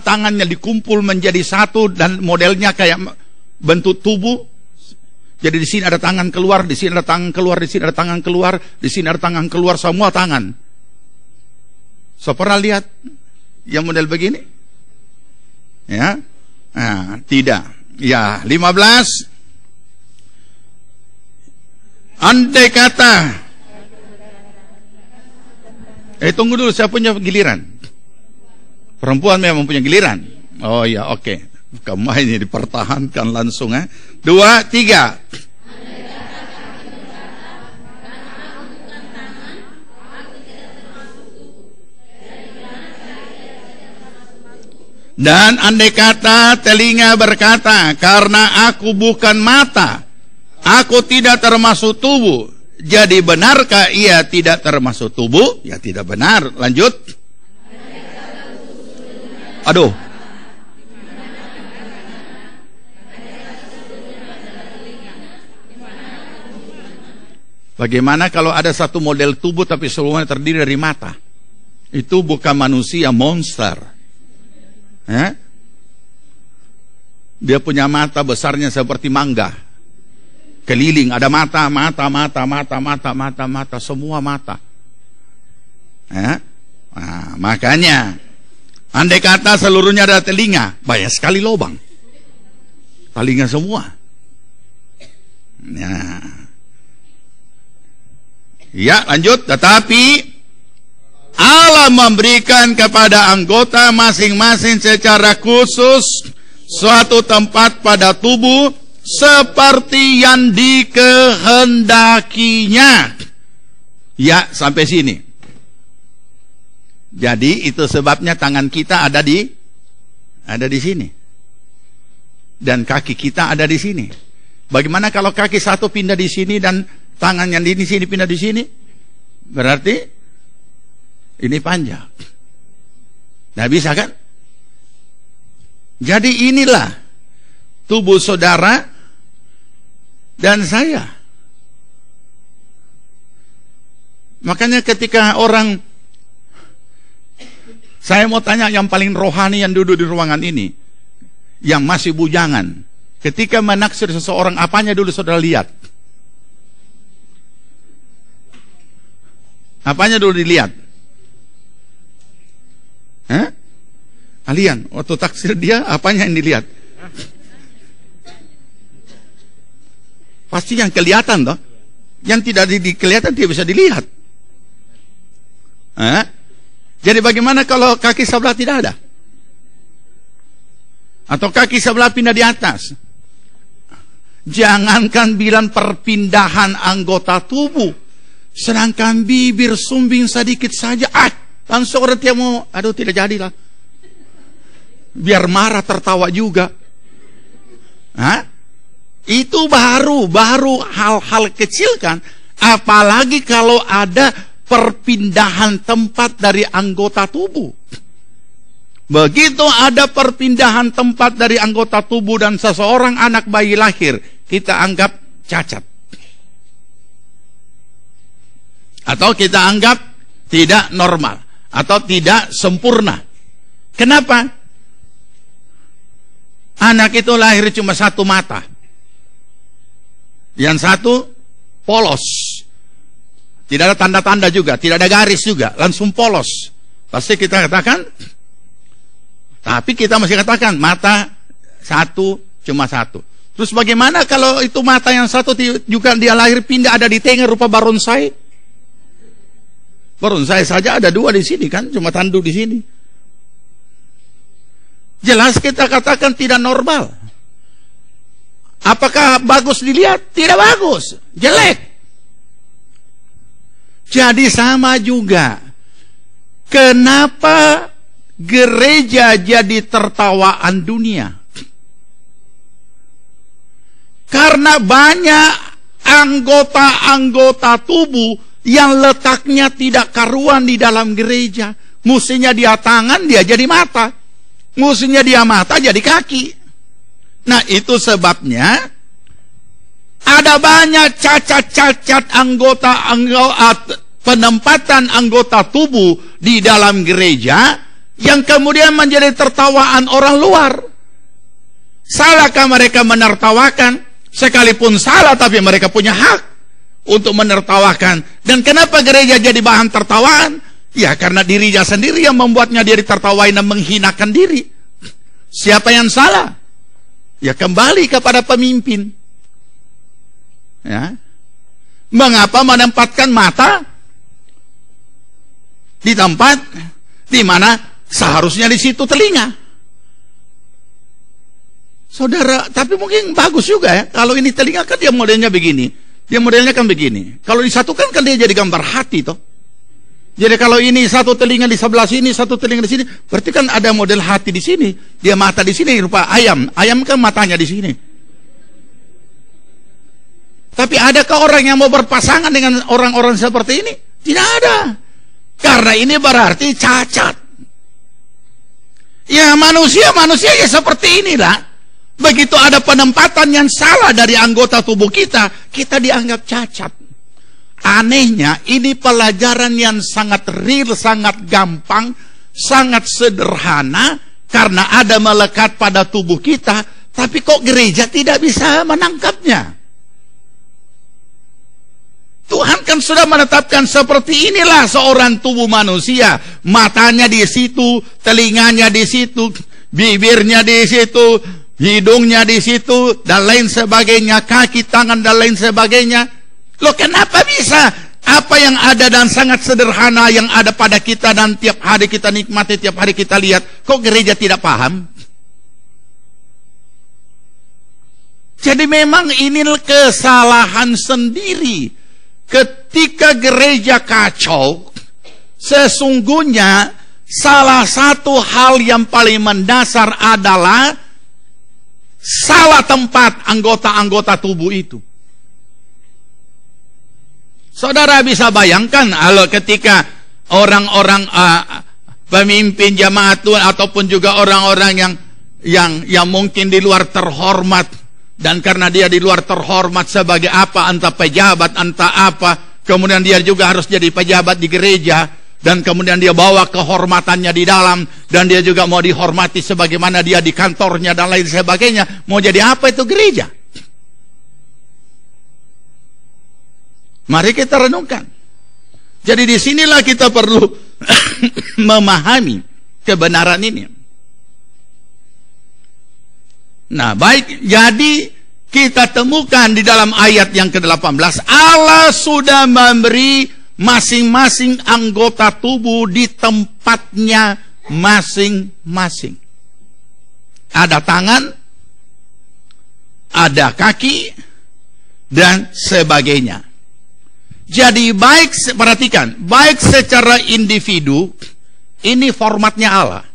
tangannya dikumpul menjadi satu dan modelnya kayak bentuk tubuh. Jadi di sini ada tangan keluar, di sini ada tangan keluar, di sini ada tangan keluar, di sini ada tangan keluar, semua tangan. So, pernah lihat yang model begini? Ya, nah, tidak. Ya, 15. Andai kata, tunggu dulu, saya punya giliran. Perempuan memang punya giliran. Oh ya, oke. Kamu ini dipertahankan langsung, 2, 3. Dan andai kata telinga berkata, karena aku bukan mata, Aku tidak termasuk tubuh. Jadi benarkah ia tidak termasuk tubuh? Ya tidak benar. Lanjut. Aduh. Bagaimana kalau ada satu model tubuh tapi seluruhnya terdiri dari mata? Itu bukan manusia, monster. Ya? Dia punya mata besarnya seperti mangga. Keliling ada mata, semua mata. Ya? Nah, makanya andai kata seluruhnya ada telinga, banyak sekali lubang. Telinga semua. Ya, lanjut. Tetapi Allah memberikan kepada anggota masing-masing secara khusus suatu tempat pada tubuh seperti yang dikehendakinya. Ya, sampai sini. Jadi itu sebabnya tangan kita ada di sini. Dan kaki kita ada di sini. Bagaimana kalau kaki satu pindah di sini dan tangan yang di sini pindah di sini? Berarti ini panjang. Nah, bisa kan? Jadi inilah tubuh saudara dan saya. Makanya ketika orang, saya mau tanya yang paling rohani yang duduk di ruangan ini, yang masih bujangan, ketika menaksir seseorang, apanya dulu saudara lihat? Apanya dulu dilihat? Kalian waktu taksir dia, apanya yang dilihat? Pasti yang kelihatan toh. Yang tidak kelihatan tidak bisa dilihat. Jadi bagaimana kalau kaki sebelah tidak ada? Atau kaki sebelah pindah di atas? Jangankan bilang perpindahan anggota tubuh, sedangkan bibir sumbing sedikit saja, langsung orang dia mau, aduh tidak jadilah. Biar marah tertawa juga. Itu baru hal-hal kecil kan. Apalagi kalau ada perpindahan tempat dari anggota tubuh. Begitu ada perpindahan tempat dari anggota tubuh dan seseorang anak bayi lahir, kita anggap cacat. Atau kita anggap tidak normal. Atau tidak sempurna. Kenapa? Anak itu lahir cuma satu mata. Yang satu polos. Tidak ada tanda-tanda juga. Tidak ada garis juga. Langsung polos. Pasti kita katakan. Tapi kita masih katakan mata satu, cuma satu. Terus bagaimana kalau itu mata yang satu juga dia lahir pindah ada di tengah rupa bonsai? Bonsai saja ada dua di sini kan, cuma tanduk di sini. Jelas kita katakan tidak normal. Apakah bagus dilihat? Tidak bagus, jelek. Jadi sama juga. Kenapa gereja jadi tertawaan dunia? Karena banyak anggota-anggota tubuh yang letaknya tidak karuan di dalam gereja. Mestinya dia tangan, dia jadi mata. Mestinya dia mata, jadi kaki. Nah, itu sebabnya ada banyak cacat-cacat penempatan anggota tubuh di dalam gereja yang kemudian menjadi tertawaan orang luar. Salahkah mereka menertawakan? Sekalipun salah, tapi mereka punya hak untuk menertawakan. Dan kenapa gereja jadi bahan tertawaan? Ya karena dirinya sendiri yang membuatnya dia ditertawai dan menghinakan diri. Siapa yang salah? Ya kembali kepada pemimpin. Ya. Mengapa menempatkan mata di tempat di mana seharusnya di situ telinga? Saudara, tapi mungkin bagus juga ya. Kalau ini telinga kan dia modelnya begini. Dia modelnya kan begini. Kalau disatukan kan dia jadi gambar hati toh. Jadi kalau ini satu telinga di sebelah sini, satu telinga di sini, berarti kan ada model hati di sini. Dia mata di sini rupa ayam. Ayam kan matanya di sini. Tapi adakah orang yang mau berpasangan dengan orang-orang seperti ini? Tidak ada. Karena ini berarti cacat. Ya manusia ya seperti inilah. Begitu ada penempatan yang salah dari anggota tubuh kita, kita dianggap cacat. Anehnya, ini pelajaran yang sangat real, sangat gampang, sangat sederhana, karena ada melekat pada tubuh kita, tapi kok gereja tidak bisa menangkapnya? Tuhan kan sudah menetapkan seperti inilah seorang tubuh manusia. Matanya di situ, telinganya di situ, bibirnya di situ, hidungnya di situ, dan lain sebagainya, kaki, tangan, dan lain sebagainya. Loh, kenapa bisa? Apa yang ada dan sangat sederhana yang ada pada kita dan tiap hari kita nikmati, tiap hari kita lihat, kok gereja tidak paham? Jadi memang ini kesalahan sendiri. Ketika gereja kacau, sesungguhnya salah satu hal yang paling mendasar adalah salah tempat anggota-anggota tubuh itu. Saudara bisa bayangkan kalau ketika orang-orang pemimpin jemaat Tuhan ataupun juga orang-orang yang mungkin di luar terhormat, dan karena dia di luar terhormat sebagai apa, entah pejabat, entah apa, kemudian dia juga harus jadi pejabat di gereja, dan kemudian dia bawa kehormatannya di dalam, dan dia juga mau dihormati sebagaimana dia di kantornya dan lain sebagainya. Mau jadi apa itu gereja? Mari kita renungkan. Jadi disinilah kita perlu memahami kebenaran ini. Nah, baik, jadi kita temukan di dalam ayat yang ke-18, Allah sudah memberi masing-masing anggota tubuh di tempatnya masing-masing. Ada tangan, ada kaki, dan sebagainya. Jadi baik, perhatikan, baik secara individu, ini formatnya Allah.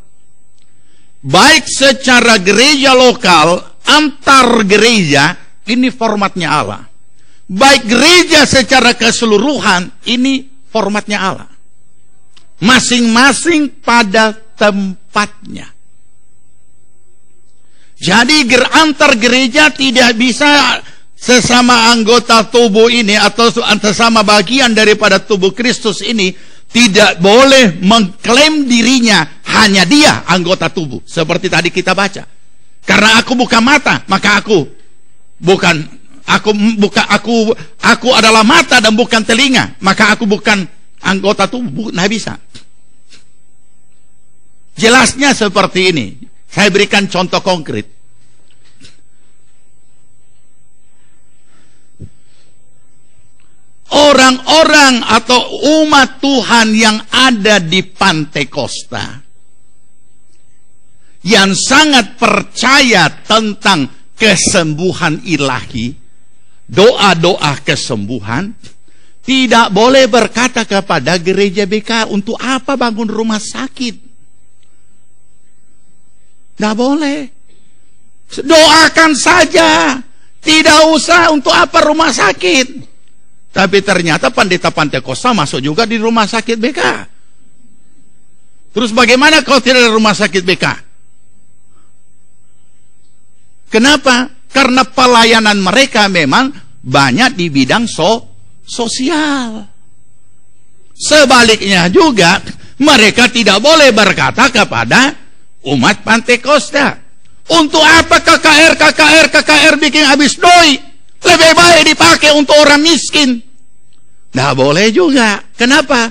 Baik secara gereja lokal, antar gereja, ini formatnya Allah. Baik gereja secara keseluruhan, ini formatnya Allah. Masing-masing pada tempatnya. Jadi antar gereja tidak bisa sesama anggota tubuh ini atau sesama bagian daripada tubuh Kristus ini tidak boleh mengklaim dirinya hanya dia anggota tubuh. Seperti tadi kita baca. Karena aku bukan mata, maka aku adalah mata dan bukan telinga, maka aku bukan anggota tubuh. Nah, bisa. Jelasnya seperti ini. Saya berikan contoh konkret. Orang-orang atau umat Tuhan yang ada di Pantai Kosta, yang sangat percaya tentang kesembuhan ilahi, doa-doa kesembuhan, tidak boleh berkata kepada gereja BK, untuk apa bangun rumah sakit? Tidak boleh. Doakan saja, tidak usah untuk apa rumah sakit. Tapi ternyata pendeta Pantai Kosta masuk juga di rumah sakit BK. Terus bagaimana kalau tidak ada rumah sakit BK? Kenapa? Karena pelayanan mereka memang banyak di bidang sosial. Sebaliknya juga, mereka tidak boleh berkata kepada umat Pantai Kosta, untuk apa KKR bikin habis doi? Lebih baik dipakai untuk orang miskin. Nah, boleh juga. Kenapa?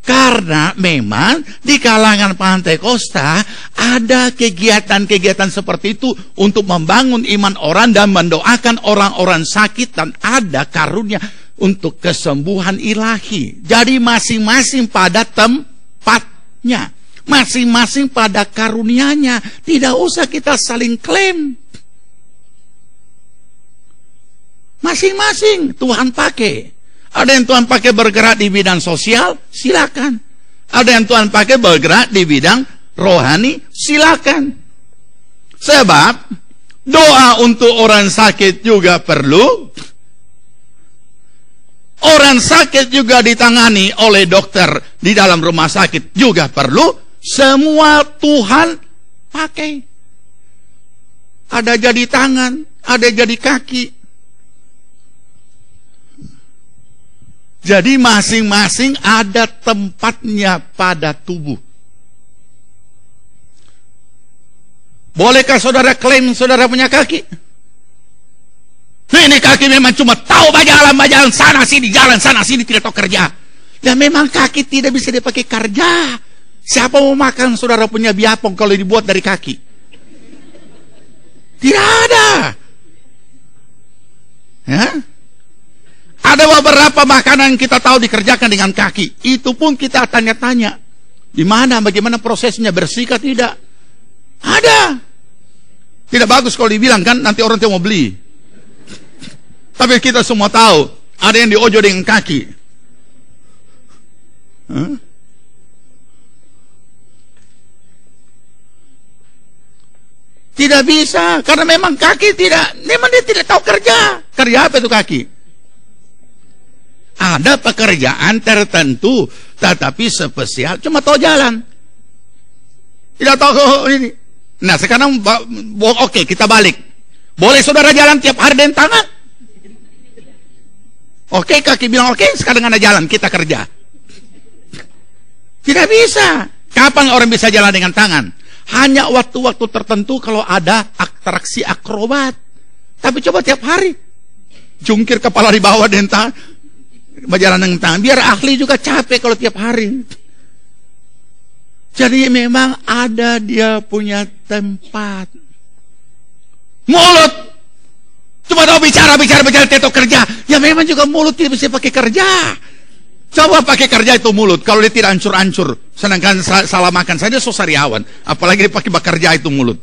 Karena memang di kalangan Pantai Kosta ada kegiatan-kegiatan seperti itu untuk membangun iman orang dan mendoakan orang-orang sakit, dan ada karunia untuk kesembuhan ilahi. Jadi masing-masing pada tempatnya, masing-masing pada karunianya. Tidak usah kita saling klaim. Masing-masing Tuhan pakai. Ada yang Tuhan pakai bergerak di bidang sosial, silakan. Ada yang Tuhan pakai bergerak di bidang rohani, silakan. Sebab doa untuk orang sakit juga perlu, Orang sakit juga ditangani oleh dokter di dalam rumah sakit juga perlu. Semua Tuhan pakai. Ada jadi tangan, ada jadi kaki. Jadi masing-masing ada tempatnya pada tubuh. Bolehkah saudara klaim saudara punya kaki? Ini kaki memang cuma tahu bajalan sana sini, jalan sana sini, tidak tahu kerja. Ya memang kaki tidak bisa dipakai kerja. Siapa mau makan saudara punya biapong kalau dibuat dari kaki? Tidak ada. Ya? Ada beberapa makanan kita tahu dikerjakan dengan kaki. Itu pun kita tanya-tanya. Di mana, bagaimana prosesnya, bersihkah tidak? Ada. Tidak bagus kalau dibilang kan, nanti orang tidak mau beli. Tapi kita semua tahu, ada yang diojo dengan kaki. Tidak bisa, karena memang kaki memang dia tidak tahu kerja. Kerja apa itu kaki? Ada pekerjaan tertentu, tetapi spesial, cuma tahu jalan. Tidak tahu ini. Nah sekarang, oke, kita balik. Boleh saudara jalan tiap hari dengan tangan? Oke, kaki bilang oke, sekarang ada jalan, kita kerja. Tidak bisa. Kapan orang bisa jalan dengan tangan? Hanya waktu-waktu tertentu kalau ada atraksi akrobat. Tapi coba tiap hari. Jungkir kepala di bawah dengan tangan, berjalan dengan tangan. Biar ahli juga capek kalau tiap hari. Jadi memang ada dia punya tempat. Mulut cuma tahu bicara, tidak tahu kerja. Ya memang juga mulut tidak bisa pakai kerja. Coba pakai kerja itu mulut. Kalau dia tidak hancur-hancur, sedangkan salah makan saja sosariawan. Apalagi dia pakai bekerja itu mulut.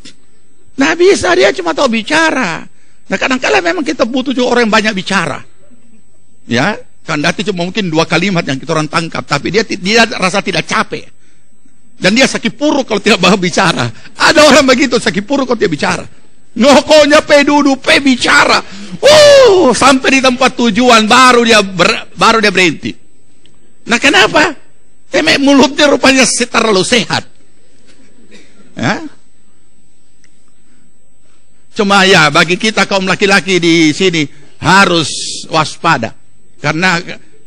Nah bisa, dia cuma tahu bicara. Nah kadang-kadang memang kita butuh juga orang yang banyak bicara. Ya, Kandati cuma mungkin 2 kalimat yang kita orang tangkap, tapi dia rasa tidak capek. Dan dia sakit puruk kalau tidak bahas bicara. Ada orang begitu sakit puruk kalau tidak bicara. Ngokonya duduk bicara. Sampai di tempat tujuan baru dia berhenti. Nah kenapa? Mulutnya rupanya terlalu sehat. Ya? Cuma ya bagi kita kaum laki-laki di sini harus waspada. Karena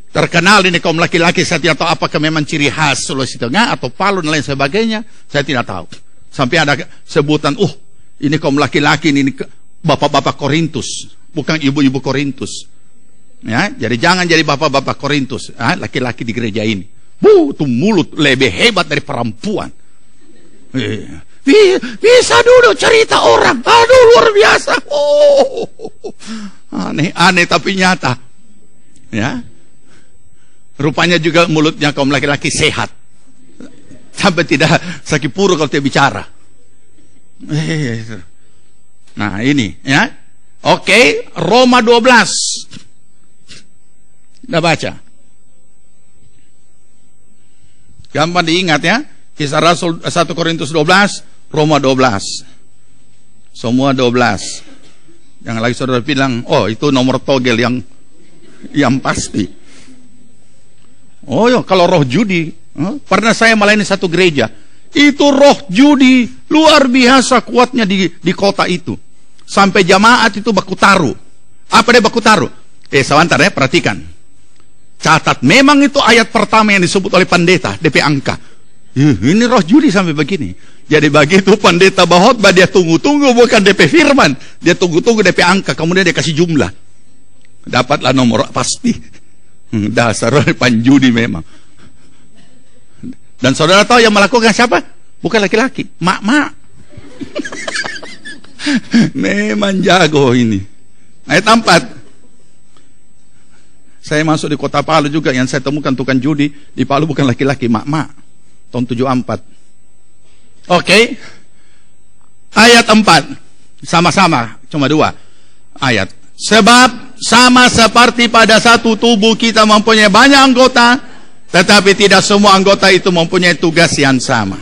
terkenal ini kaum laki-laki, saya tidak tahu apakah memang ciri khas Sulawesi Tengah atau Palu dan lain sebagainya, saya tidak tahu. Sampai ada sebutan, ini kaum laki-laki ini bapak-bapak Korintus, bukan ibu-ibu Korintus. Ya, jadi jangan jadi bapak-bapak Korintus, laki-laki di gereja ini. Tuh mulut lebih hebat dari perempuan. Bisa dulu cerita orang, aduh luar biasa. Aneh tapi nyata. Ya, rupanya juga mulutnya kaum laki-laki sehat, sampai tidak sakit puruk kalau dia bicara. Nah ini ya, oke, Roma 12, udah baca, gampang diingat ya. Kisah Rasul 1 Korintus 12, Roma 12, semua 12. Jangan lagi saudara bilang, itu nomor togel yang pasti. Kalau roh judi, pernah saya melayani satu gereja, itu roh judi luar biasa kuatnya di kota itu, sampai jamaat itu baku taruh. Apa dia baku taruh? Sebentar ya, perhatikan, catat, memang itu ayat pertama yang disebut oleh pendeta DP angka. Ini roh judi sampai begini. Jadi begitu pendeta bahotbah, dia tunggu-tunggu, bukan DP firman, dia tunggu-tunggu DP angka, kemudian dia kasih jumlah. Dapatlah nomor pasti. Dasar panjudi memang. Dan saudara tahu yang melakukan siapa? Bukan laki-laki, mak-mak. Memang jago ini. Ayat 4. Saya masuk di kota Palu juga, yang saya temukan tukang judi di Palu bukan laki-laki, mak-mak. Tahun 74. Oke. Ayat 4. Sama-sama, cuma 2 ayat. Sebab sama seperti pada satu tubuh kita mempunyai banyak anggota, tetapi tidak semua anggota itu mempunyai tugas yang sama.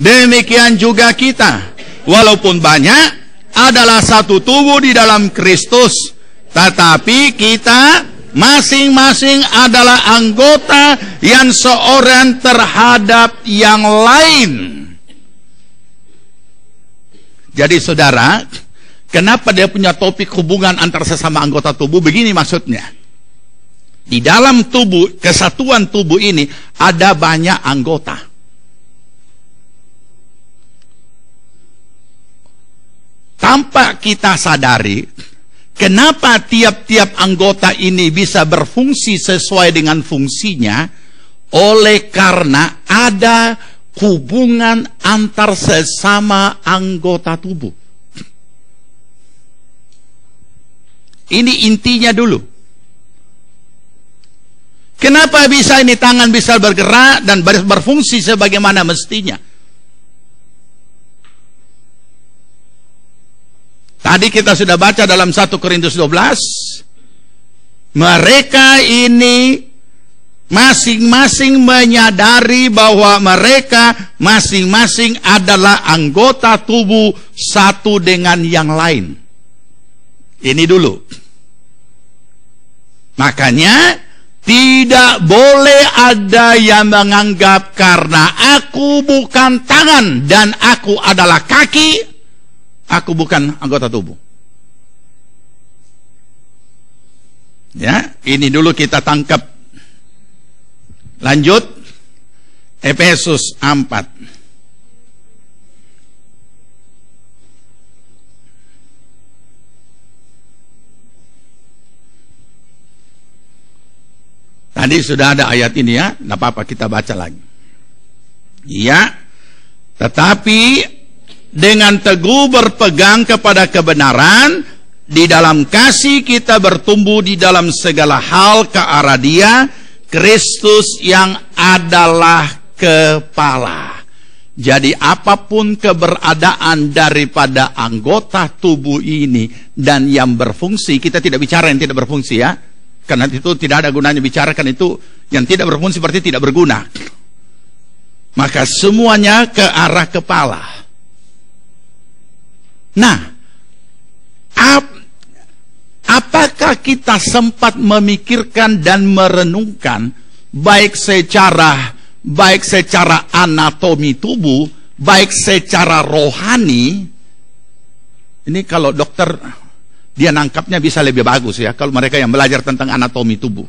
Demikian juga kita, walaupun banyak, adalah satu tubuh di dalam Kristus, tetapi kita Masing-masing adalah anggota yang seorang terhadap yang lain. Jadi saudara, kenapa dia punya topik hubungan antar sesama anggota tubuh? Begini maksudnya. Di dalam tubuh, kesatuan tubuh ini ada banyak anggota. Tanpa kita sadari, kenapa tiap-tiap anggota ini bisa berfungsi sesuai dengan fungsinya? Oleh karena ada hubungan antar sesama anggota tubuh. Ini intinya dulu. Kenapa bisa ini tangan bisa bergerak dan berfungsi sebagaimana mestinya? Tadi kita sudah baca dalam 1 Korintus 12. Mereka ini masing-masing menyadari bahwa mereka masing-masing adalah anggota tubuh satu dengan yang lain. Ini dulu. Makanya tidak boleh ada yang menganggap karena aku bukan tangan dan aku adalah kaki, aku bukan anggota tubuh. Ya, ini dulu kita tangkap. Lanjut, Efesus 4. Tadi sudah ada ayat ini ya, tidak apa-apa kita baca lagi. Ya, tetapi dengan teguh berpegang kepada kebenaran, di dalam kasih kita bertumbuh di dalam segala hal ke arah Dia, Kristus yang adalah kepala. Jadi apapun keberadaan daripada anggota tubuh ini dan yang berfungsi, kita tidak bicara yang tidak berfungsi ya, karena itu tidak ada gunanya bicarakan itu yang tidak berfungsi berarti tidak berguna. Maka semuanya ke arah kepala. Nah, apakah kita sempat memikirkan dan merenungkan baik secara anatomi tubuh, baik secara rohani? Ini kalau dokter dia nangkapnya bisa lebih bagus ya, kalau mereka yang belajar tentang anatomi tubuh.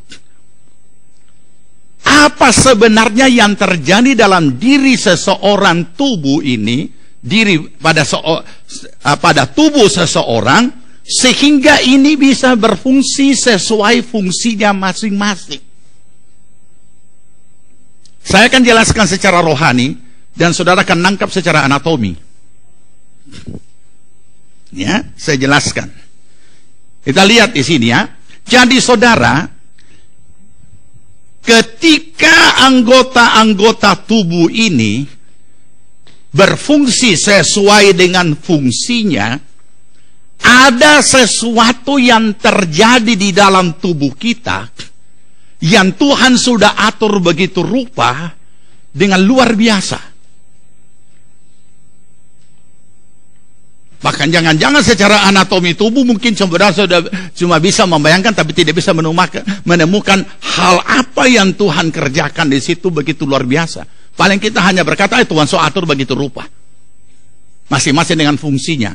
Apa sebenarnya yang terjadi dalam diri seseorang tubuh ini, pada tubuh seseorang, sehingga ini bisa berfungsi sesuai fungsinya masing-masing. Saya akan jelaskan secara rohani dan saudara akan nangkap secara anatomi. Ya, saya jelaskan. Kita lihat di sini ya. Jadi saudara, ketika anggota-anggota tubuh ini berfungsi sesuai dengan fungsinya, ada sesuatu yang terjadi di dalam tubuh kita yang Tuhan sudah atur begitu rupa dengan luar biasa. Bahkan jangan-jangan secara anatomi tubuh mungkin saudara sudah cuma bisa membayangkan tapi tidak bisa menemukan hal apa yang Tuhan kerjakan di situ begitu luar biasa. Paling kita hanya berkata Tuhan so atur begitu rupa. Masing-masing dengan fungsinya.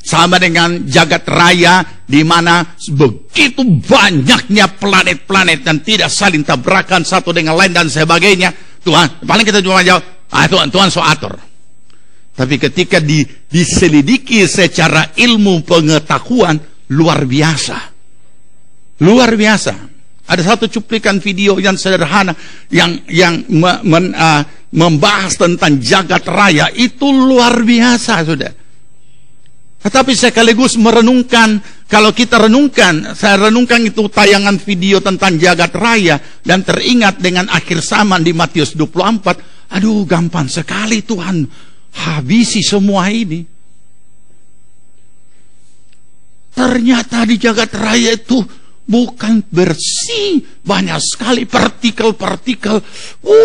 Sama dengan jagat raya di mana begitu banyaknya planet-planet dan tidak saling tabrakan satu dengan lain dan sebagainya. Tuhan, paling kita cuma jawab, Tuhan so atur. Tapi ketika diselidiki secara ilmu pengetahuan, luar biasa. Luar biasa. Ada satu cuplikan video yang sederhana yang membahas tentang jagat raya, itu luar biasa sudah. Tetapi sekaligus merenungkan, kalau kita renungkan, saya renungkan itu tayangan video tentang jagat raya dan teringat dengan akhir zaman di Matius 24. Aduh, gampang sekali Tuhan habisi semua ini. Ternyata di jagat raya itu bukan bersih, banyak sekali partikel-partikel.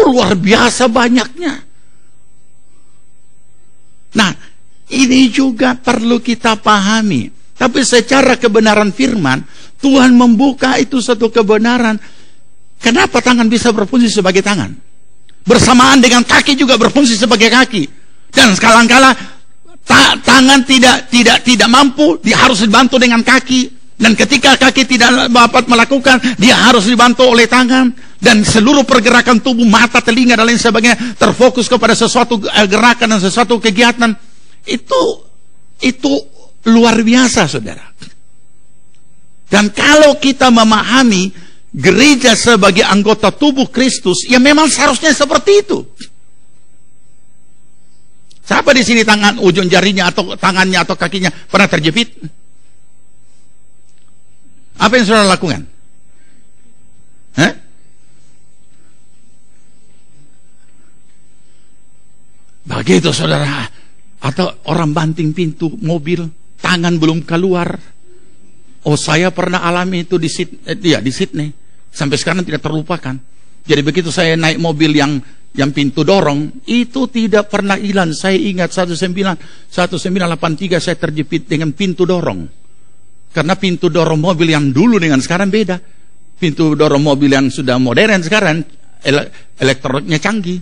Luar biasa banyaknya. Nah, ini juga perlu kita pahami. Tapi secara kebenaran firman, Tuhan membuka itu satu kebenaran. Kenapa tangan bisa berfungsi sebagai tangan? Bersamaan dengan kaki juga berfungsi sebagai kaki. Dan sekala-kala tangan tidak mampu, dia harus dibantu dengan kaki. Dan ketika kaki tidak dapat melakukan, dia harus dibantu oleh tangan. Dan seluruh pergerakan tubuh, mata, telinga, dan lain sebagainya terfokus kepada sesuatu gerakan dan sesuatu kegiatan. Itu luar biasa, saudara. Dan kalau kita memahami gereja sebagai anggota tubuh Kristus, ya memang seharusnya seperti itu. Siapa di sini tangan ujung jarinya atau tangannya atau kakinya pernah terjepit? Apa yang saudara lakukan? Hah? Begitu saudara. Atau orang banting pintu mobil, tangan belum keluar. Oh, saya pernah alami itu di Sydney. Sampai sekarang tidak terlupakan. Jadi begitu saya naik mobil yang pintu dorong, itu tidak pernah hilang. Saya ingat 1983 saya terjepit dengan pintu dorong. Karena pintu dorong mobil yang dulu dengan sekarang beda. Pintu dorong mobil yang sudah modern sekarang, elektroniknya canggih.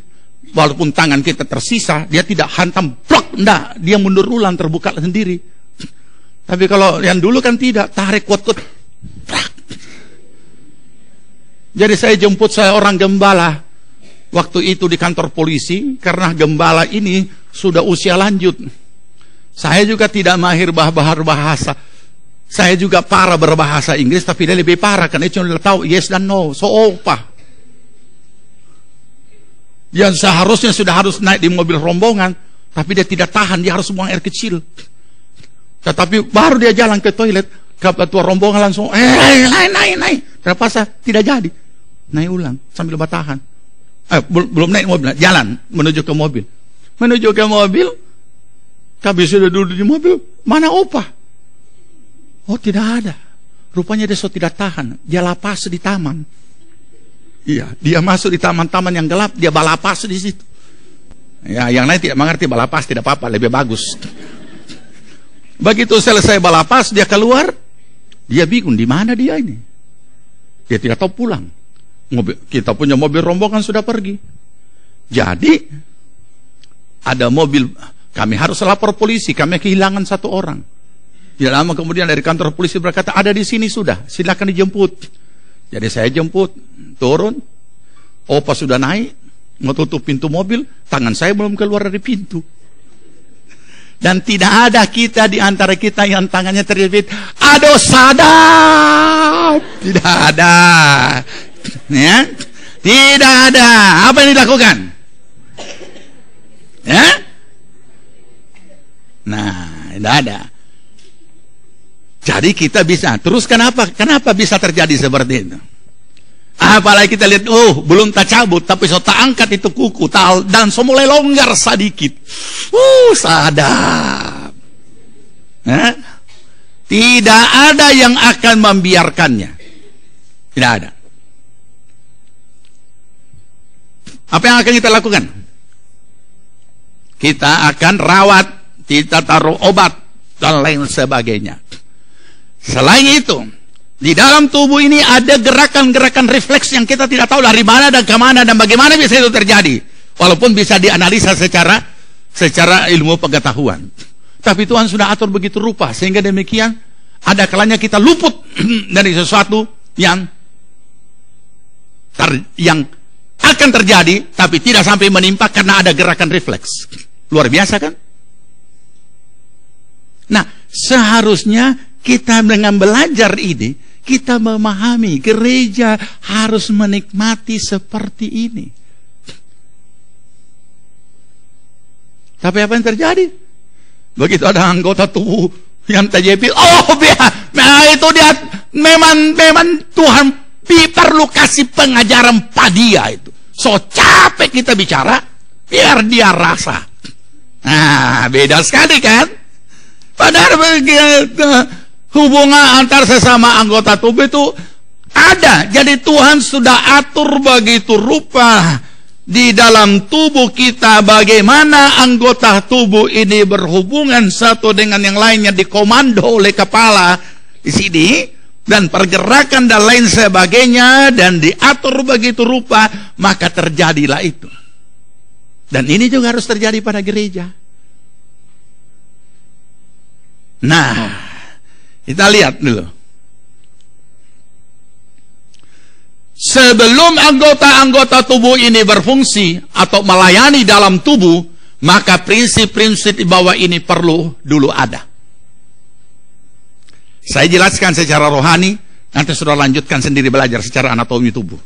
Walaupun tangan kita tersisa, dia tidak hantam, plok, enggak. Dia mundur ulang, terbuka sendiri. Tapi kalau yang dulu kan tidak, tarik kuat-kuat. Jadi saya jemput seorang gembala waktu itu di kantor polisi, karena gembala ini sudah usia lanjut. Saya juga tidak mahir bahasa. Saya juga parah berbahasa Inggris, tapi dia lebih parah karena dia cuma tahu yes dan no. So opa. Yang seharusnya sudah harus naik di mobil rombongan, tapi dia tidak tahan, dia harus buang air kecil. Tetapi baru dia jalan ke toilet, ketua rombongan langsung naik. Terpaksa tidak jadi. Naik ulang sambil bertahan. Belum naik mobil, jalan menuju ke mobil. Menuju ke mobil, kami sudah duduk di mobil, mana opa? Oh, tidak ada. Rupanya dia tidak tahan. Dia lapas di taman. Iya, dia masuk di taman-taman yang gelap, dia balapas di situ. Ya, yang lain tidak mengerti balapas, tidak apa-apa, lebih bagus. Begitu selesai balapas, dia keluar, dia bingung di mana dia ini. Dia tidak tahu pulang. Kita punya mobil rombongan sudah pergi. Jadi ada mobil, kami harus lapor polisi, kami kehilangan satu orang. Tidak lama kemudian dari kantor polisi berkata, ada di sini sudah, silakan dijemput. Jadi saya jemput, turun, opa sudah naik, mau tutup pintu mobil, tangan saya belum keluar dari pintu. Dan tidak ada kita di antara kita yang tangannya terjepit. Aduh, sadap. Tidak ada. Ya? Tidak ada. Apa yang dilakukan? Ya? Nah, tidak ada. Jadi kita bisa. Terus kenapa bisa terjadi seperti itu? Apalagi kita lihat, belum tak cabut, tapi so tak angkat itu kuku, dan so mulai longgar sedikit. Sadap. Tidak ada yang akan membiarkannya. Tidak ada. Apa yang akan kita lakukan? Kita akan rawat, kita taruh obat, dan lain sebagainya. Selain itu, di dalam tubuh ini ada gerakan-gerakan refleks yang kita tidak tahu dari mana dan kemana dan bagaimana bisa itu terjadi. Walaupun bisa dianalisa secara ilmu pengetahuan. Tapi Tuhan sudah atur begitu rupa, sehingga demikian ada kalanya kita luput dari sesuatu yang akan terjadi, tapi tidak sampai menimpa karena ada gerakan refleks. Luar biasa kan? Nah, seharusnya kita dengan belajar ini, kita memahami gereja harus menikmati seperti ini. Tapi apa yang terjadi? Begitu ada anggota tubuh yang terjepit, itu dia memang Tuhan perlu kasih pengajaran padia itu. So capek kita bicara, biar dia rasa. Nah, beda sekali kan? Padahal hubungan antar sesama anggota tubuh itu ada. Jadi Tuhan sudah atur begitu rupa. di dalam tubuh kita, bagaimana anggota tubuh ini berhubungan satu dengan yang lainnya, dikomando oleh kepala di sini, dan pergerakan dan lain sebagainya, dan diatur begitu rupa, maka terjadilah itu. Dan ini juga harus terjadi pada gereja. Nah, kita lihat dulu. Sebelum anggota-anggota tubuh ini berfungsi atau melayani dalam tubuh, maka prinsip-prinsip di bawah ini perlu dulu ada. Saya jelaskan secara rohani, nanti sudah lanjutkan sendiri belajar secara anatomi tubuh.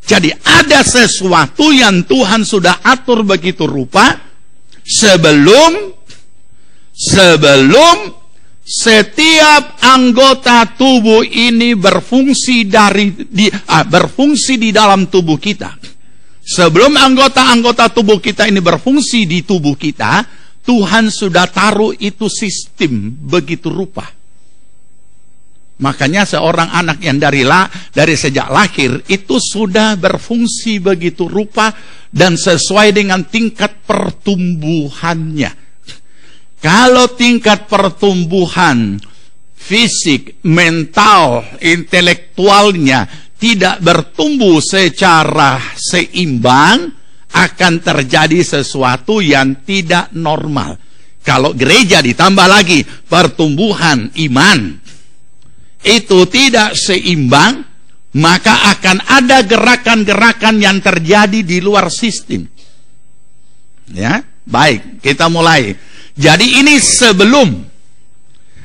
Jadi ada sesuatu yang Tuhan sudah atur begitu rupa sebelum setiap anggota tubuh ini berfungsi berfungsi di dalam tubuh kita. Sebelum anggota-anggota tubuh kita ini berfungsi di tubuh kita, Tuhan sudah taruh itu sistem begitu rupa. Makanya seorang anak yang dari sejak lahir itu sudah berfungsi begitu rupa dan sesuai dengan tingkat pertumbuhannya. Kalau tingkat pertumbuhan fisik, mental, intelektualnya tidak bertumbuh secara seimbang, akan terjadi sesuatu yang tidak normal. Kalau gereja ditambah lagi pertumbuhan iman itu tidak seimbang, maka akan ada gerakan-gerakan yang terjadi di luar sistem. Ya, baik, kita mulai. Jadi ini sebelum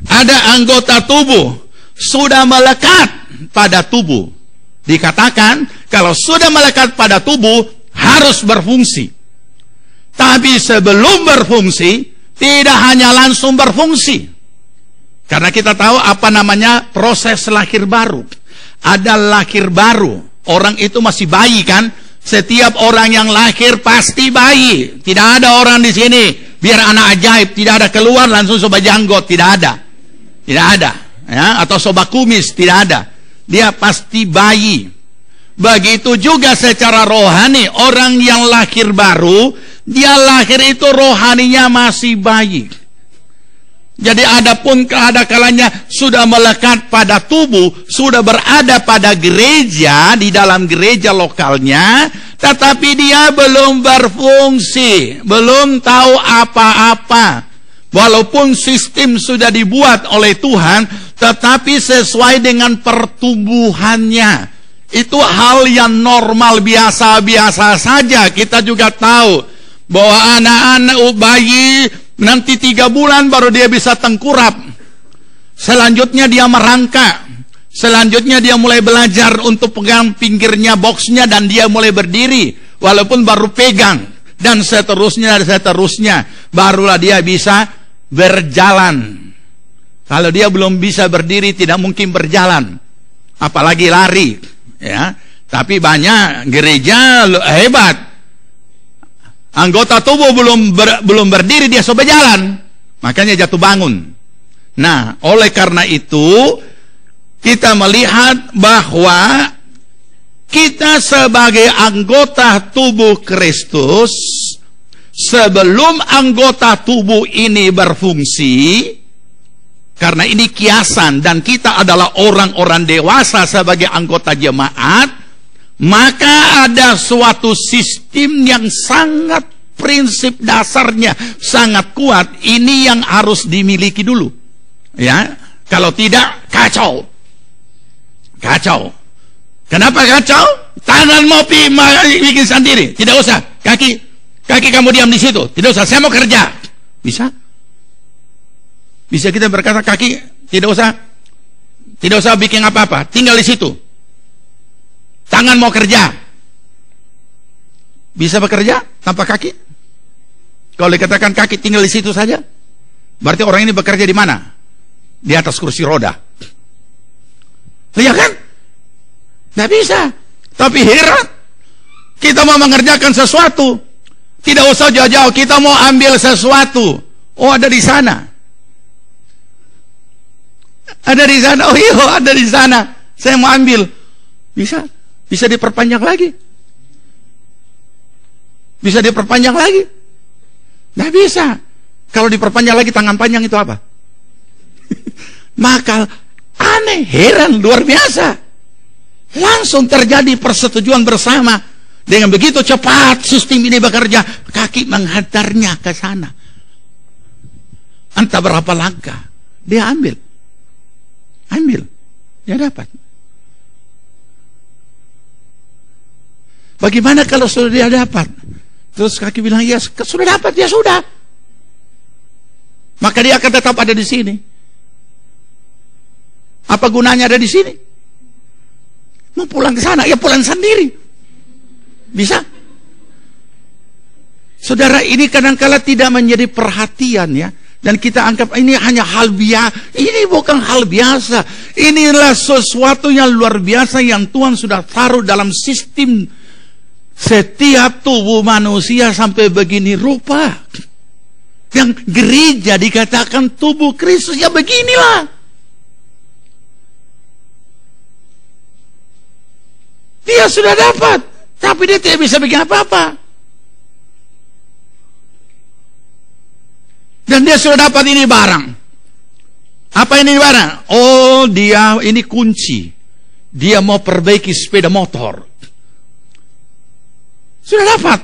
ada anggota tubuh sudah melekat pada tubuh. Dikatakan kalau sudah melekat pada tubuh harus berfungsi. Tapi sebelum berfungsi tidak hanya langsung berfungsi. Karena kita tahu apa namanya proses lahir baru. Ada lahir baru. Orang itu masih bayi kan? Setiap orang yang lahir pasti bayi. Tidak ada orang di sini biar anak ajaib, tidak ada keluar langsung sobat janggot, tidak ada. Tidak ada. Ya, atau sobat kumis, tidak ada. Dia pasti bayi. Begitu juga secara rohani, orang yang lahir baru, dia lahir itu rohaninya masih bayi. Jadi adapun ada kalanya sudah melekat pada tubuh, sudah berada pada gereja, di dalam gereja lokalnya, tetapi dia belum berfungsi, belum tahu apa-apa. Walaupun sistem sudah dibuat oleh Tuhan, tetapi sesuai dengan pertumbuhannya. Itu hal yang normal, biasa-biasa saja. Kita juga tahu bahwa anak-anak bayi nanti 3 bulan baru dia bisa tengkurap. Selanjutnya dia merangkak. Selanjutnya dia mulai belajar untuk pegang pinggirnya boxnya dan dia mulai berdiri. Walaupun baru pegang. Dan seterusnya. Barulah dia bisa berjalan. Kalau dia belum bisa berdiri tidak mungkin berjalan. Apalagi lari. Ya. Tapi banyak gereja hebat. Anggota tubuh belum berdiri dia sudah berjalan, makanya jatuh bangun. Nah, oleh karena itu kita melihat bahwa kita sebagai anggota tubuh Kristus, sebelum anggota tubuh ini berfungsi, karena ini kiasan dan kita adalah orang-orang dewasa sebagai anggota jemaat, maka ada suatu sistem yang sangat prinsip dasarnya sangat kuat. Ini yang harus dimiliki dulu. Ya, kalau tidak kacau. Kacau. Kenapa kacau? Tangan mau bikin sendiri. Tidak usah. Kaki kamu diam di situ. Tidak usah. Saya mau kerja. Bisa? Bisa kita berkata kaki tidak usah bikin apa-apa. Tinggal di situ. Tangan mau kerja. Bisa bekerja tanpa kaki? Kalau dikatakan kaki tinggal di situ saja, berarti orang ini bekerja di mana? Di atas kursi roda. Iya kan? Tidak bisa. Tapi heran, kita mau mengerjakan sesuatu, tidak usah jauh-jauh, kita mau ambil sesuatu. Oh, ada di sana. Ada di sana. Oh iya, ada di sana. Saya mau ambil. Bisa diperpanjang lagi. Bisa diperpanjang lagi? Nggak bisa. Kalau diperpanjang lagi tangan panjang itu apa? Maka aneh, heran, luar biasa. Langsung terjadi persetujuan bersama. Dengan begitu cepat sistem ini bekerja, kaki menghantarnya ke sana. Entah berapa langkah, dia ambil, dia dapat. Bagaimana kalau sudah dia dapat? Terus kaki bilang, ya sudah dapat, ya sudah. Maka dia akan tetap ada di sini. Apa gunanya ada di sini? Mau pulang ke sana, ya pulang sendiri. Bisa? Saudara, ini kadang-kala tidak menjadi perhatian ya. Dan kita anggap ini hanya hal biasa. Ini bukan hal biasa. Inilah sesuatu yang luar biasa yang Tuhan sudah taruh dalam sistem setiap tubuh manusia sampai begini rupa. Yang gereja dikatakan tubuh Kristus, ya beginilah. Dia sudah dapat, tapi dia tidak bisa bikin apa-apa. Dan dia sudah dapat ini barang. Apa ini barang? Oh, dia ini kunci. Dia mau perbaiki sepeda motor. Sudah dapat.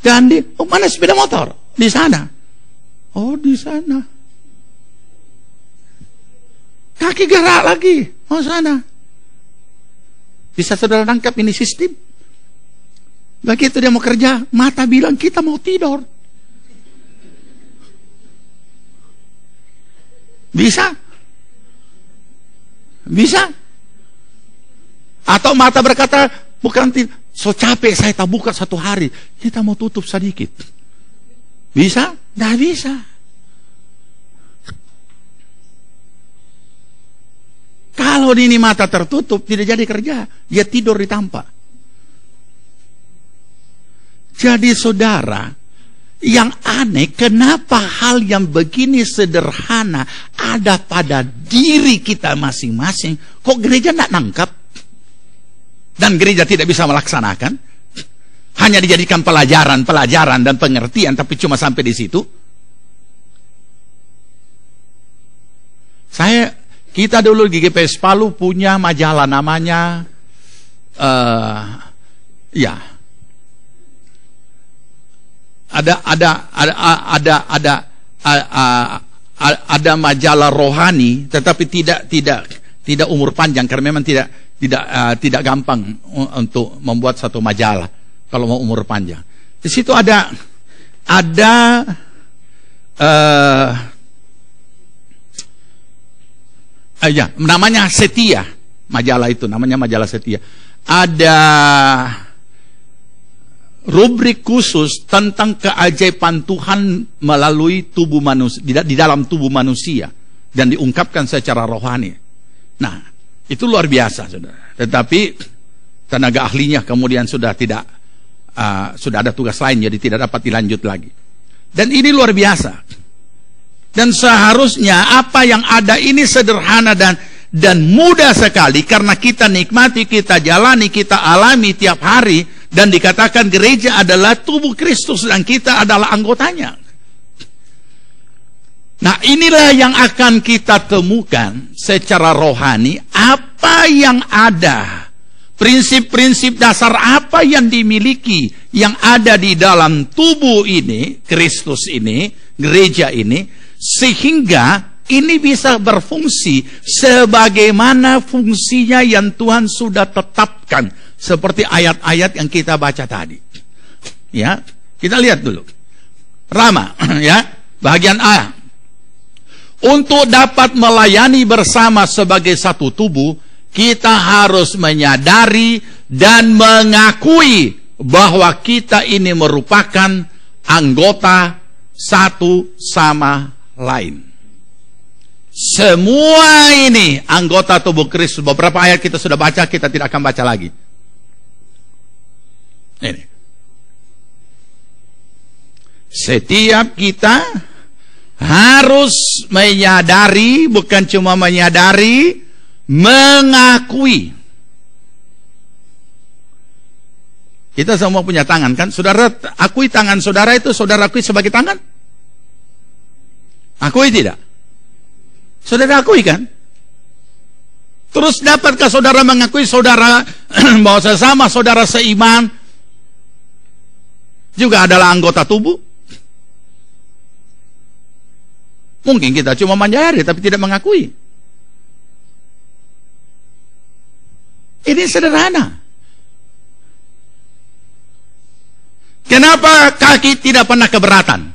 Dan dia, oh mana sepeda motor? Di sana. Oh, di sana. Kaki gerak lagi. Oh, sana. Bisa saudara tangkap ini sistem? Begitu dia mau kerja, mata bilang kita mau tidur. Bisa? Bisa? Atau mata berkata, bukan so capek saya tak buka satu hari, kita mau tutup sedikit. Bisa? Tidak bisa. Kalau ini mata tertutup, tidak jadi kerja. Dia tidur di tampak. Jadi saudara, yang aneh, kenapa hal yang begini sederhana ada pada diri kita masing-masing, kok gereja tidak nangkap? Dan gereja tidak bisa melaksanakan? Hanya dijadikan pelajaran dan pengertian, tapi cuma sampai di situ. Kita dulu di GPS Palu punya majalah namanya ada majalah rohani, tetapi tidak umur panjang karena memang tidak gampang untuk membuat satu majalah kalau mau umur panjang. Di situ ada namanya Setia, majalah itu namanya majalah Setia. Ada rubrik khusus tentang keajaiban Tuhan melalui tubuh manusia, di dalam tubuh manusia, dan diungkapkan secara rohani. Nah, itu luar biasa, saudara. Tetapi tenaga ahlinya kemudian sudah ada tugas lain, jadi tidak dapat dilanjut lagi. Dan ini luar biasa. Dan seharusnya apa yang ada ini sederhana dan mudah sekali, karena kita nikmati, kita jalani, kita alami tiap hari. Dan dikatakan gereja adalah tubuh Kristus dan kita adalah anggotanya. Nah, inilah yang akan kita temukan secara rohani, apa yang ada, prinsip-prinsip dasar apa yang dimiliki, yang ada di dalam tubuh ini, Kristus ini, gereja ini, sehingga ini bisa berfungsi sebagaimana fungsinya yang Tuhan sudah tetapkan. Seperti ayat-ayat yang kita baca tadi. Ya, kita lihat dulu. Rama, ya, bagian A. Untuk dapat melayani bersama sebagai satu tubuh, kita harus menyadari dan mengakui bahwa kita ini merupakan anggota satu sama lain. Semua ini anggota tubuh Kristus. Beberapa ayat kita sudah baca, kita tidak akan baca lagi. Ini. Setiap kita harus menyadari, bukan cuma menyadari, mengakui Kita semua punya tangan kan? Saudara akui tangan saudara itu saudara akui sebagai tangan? Akui tidak? Saudara akui kan? Terus dapatkah saudara mengakui saudara bahwa sesama saudara seiman juga adalah anggota tubuh? Mungkin kita cuma menyadari tapi tidak mengakui. Ini sederhana. Kenapa kaki tidak pernah keberatan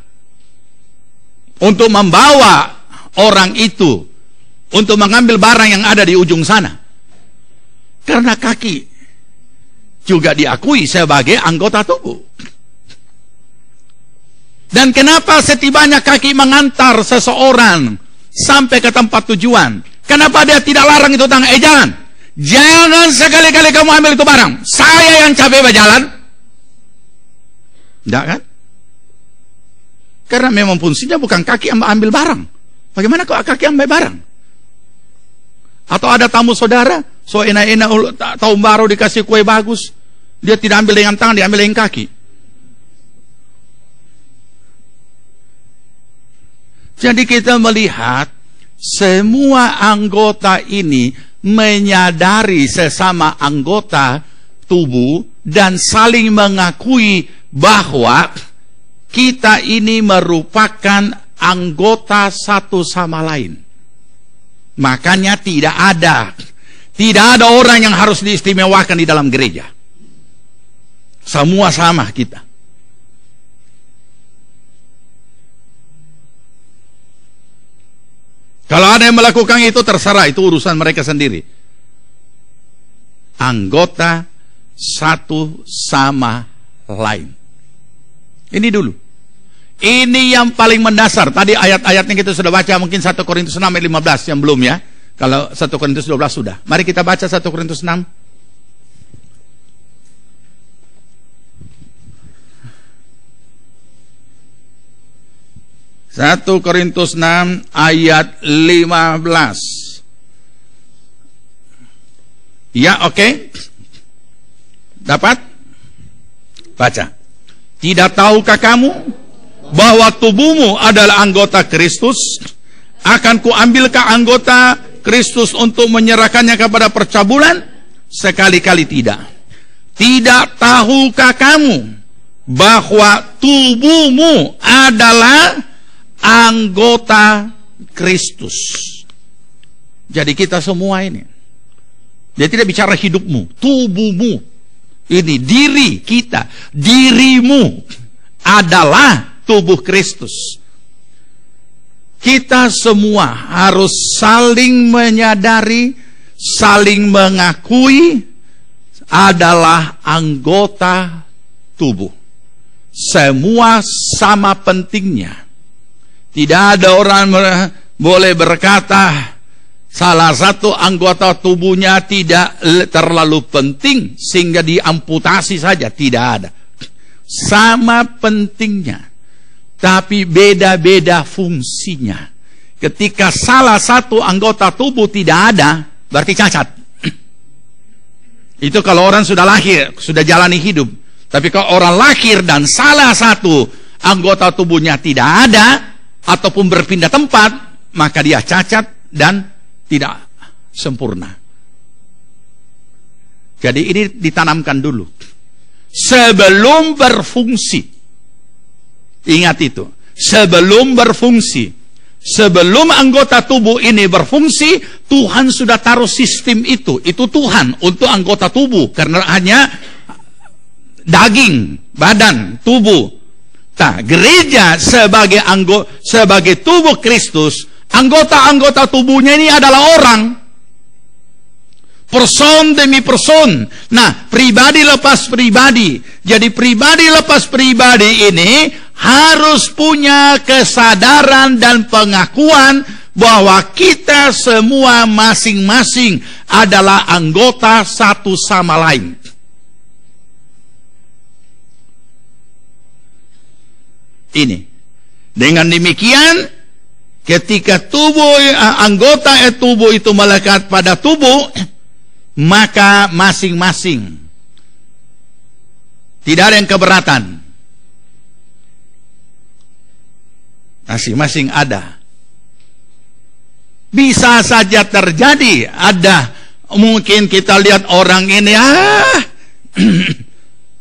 untuk membawa orang itu untuk mengambil barang yang ada di ujung sana? Karena kaki juga diakui sebagai anggota tubuh. Dan kenapa setibanya kaki mengantar seseorang sampai ke tempat tujuan, kenapa dia tidak larang itu tangan? Jangan sekali-kali kamu ambil itu barang, saya yang capek berjalan. Tidak kan? Karena memang fungsinya bukan kaki yang ambil barang. Bagaimana kok kaki ambil barang? Atau ada tamu saudara, so enak-enak tahun baru dikasih kue bagus, dia tidak ambil dengan tangan, dia ambil dengan kaki. Jadi kita melihat semua anggota ini menyadari sesama anggota tubuh dan saling mengakui bahwa kita ini merupakan anggota satu sama lain. Makanya tidak ada orang yang harus diistimewakan di dalam gereja. Semua sama kita. Kalau ada yang melakukan itu terserah, itu urusan mereka sendiri. Anggota satu sama lain. Ini dulu. Ini yang paling mendasar. Tadi ayat-ayatnya kita sudah baca, mungkin 1 Korintus 6 ayat 15 yang belum ya. Kalau 1 Korintus 12 sudah. Mari kita baca 1 Korintus 6. Satu Korintus 6 ayat 15. Ya, oke. Dapat? Baca. Tidak tahukah kamu bahwa tubuhmu adalah anggota Kristus? Akan kuambilkah anggota Kristus untuk menyerahkannya kepada percabulan? Sekali-kali tidak. Tidak tahukah kamu bahwa tubuhmu adalah anggota Kristus? Jadi kita semua ini. Dia tidak bicara hidupmu, tubuhmu. Ini diri kita, dirimu adalah tubuh Kristus. Kita semua harus saling menyadari, saling mengakui adalah anggota tubuh. Semua sama pentingnya. Tidak ada orang boleh berkata salah satu anggota tubuhnya tidak terlalu penting sehingga diamputasi saja. Tidak ada. Sama pentingnya, tapi beda-beda fungsinya. Ketika salah satu anggota tubuh tidak ada, berarti cacat. Itu kalau orang sudah lahir, sudah jalani hidup. Tapi kalau orang lahir dan salah satu anggota tubuhnya tidak ada ataupun berpindah tempat, maka dia cacat dan tidak sempurna. Jadi ini ditanamkan dulu sebelum berfungsi. Ingat itu, sebelum berfungsi, sebelum anggota tubuh ini berfungsi, Tuhan sudah taruh sistem itu. Itu Tuhan untuk anggota tubuh, karena hanya daging, badan, tubuh. Nah, gereja sebagai tubuh Kristus, anggota-anggota tubuhnya ini adalah orang. Person demi person. Nah, pribadi lepas pribadi. Jadi pribadi lepas pribadi ini harus punya kesadaran dan pengakuan bahwa kita semua masing-masing adalah anggota satu sama lain. Ini. Dengan demikian, ketika anggota tubuh itu melekat pada tubuh, maka masing-masing Tidak ada yang keberatan. Masing-masing ada. Bisa saja terjadi. Ada. Mungkin kita lihat orang ini,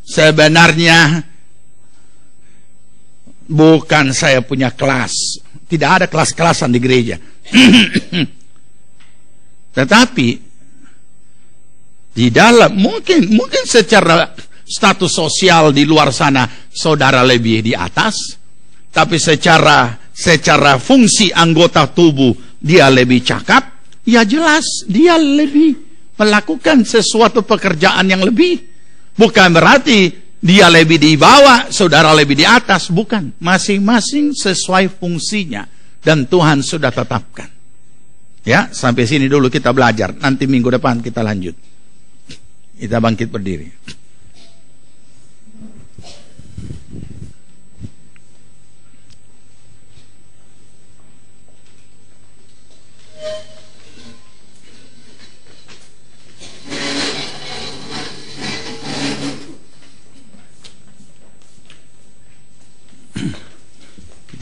sebenarnya bukan saya punya kelas. Tidak ada kelas-kelasan di gereja. Tetapi di dalam mungkin secara status sosial di luar sana saudara lebih di atas, tapi secara fungsi anggota tubuh dia lebih cakap, ya jelas dia lebih melakukan sesuatu pekerjaan yang lebih. Bukan berarti dia lebih di bawah, saudara lebih di atas, bukan. Masing-masing sesuai fungsinya dan Tuhan sudah tetapkan. Ya, sampai sini dulu kita belajar. Nanti minggu depan kita lanjut. Kita bangkit berdiri.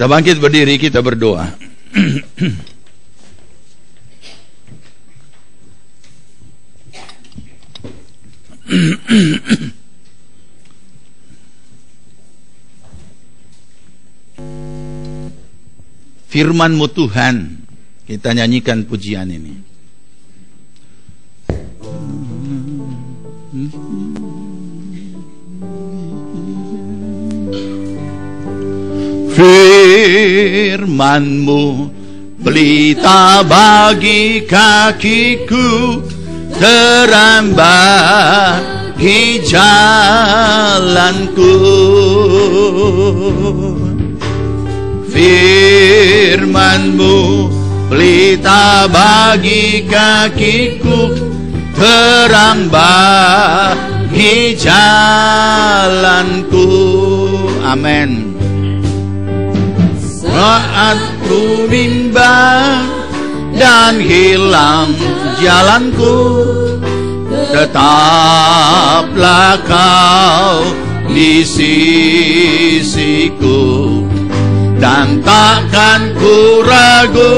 Kita bangkit berdiri, kita berdoa. Firman-Mu Tuhan, kita nyanyikan pujian ini. Firman-Mu pelita bagi kakiku, terang bagi jalanku. Firman-Mu pelita bagi kakiku, terang bagi jalanku. Amin. Saat ku bimbang dan hilang jalanku, tetaplah Kau di sisiku, dan takkan ku ragu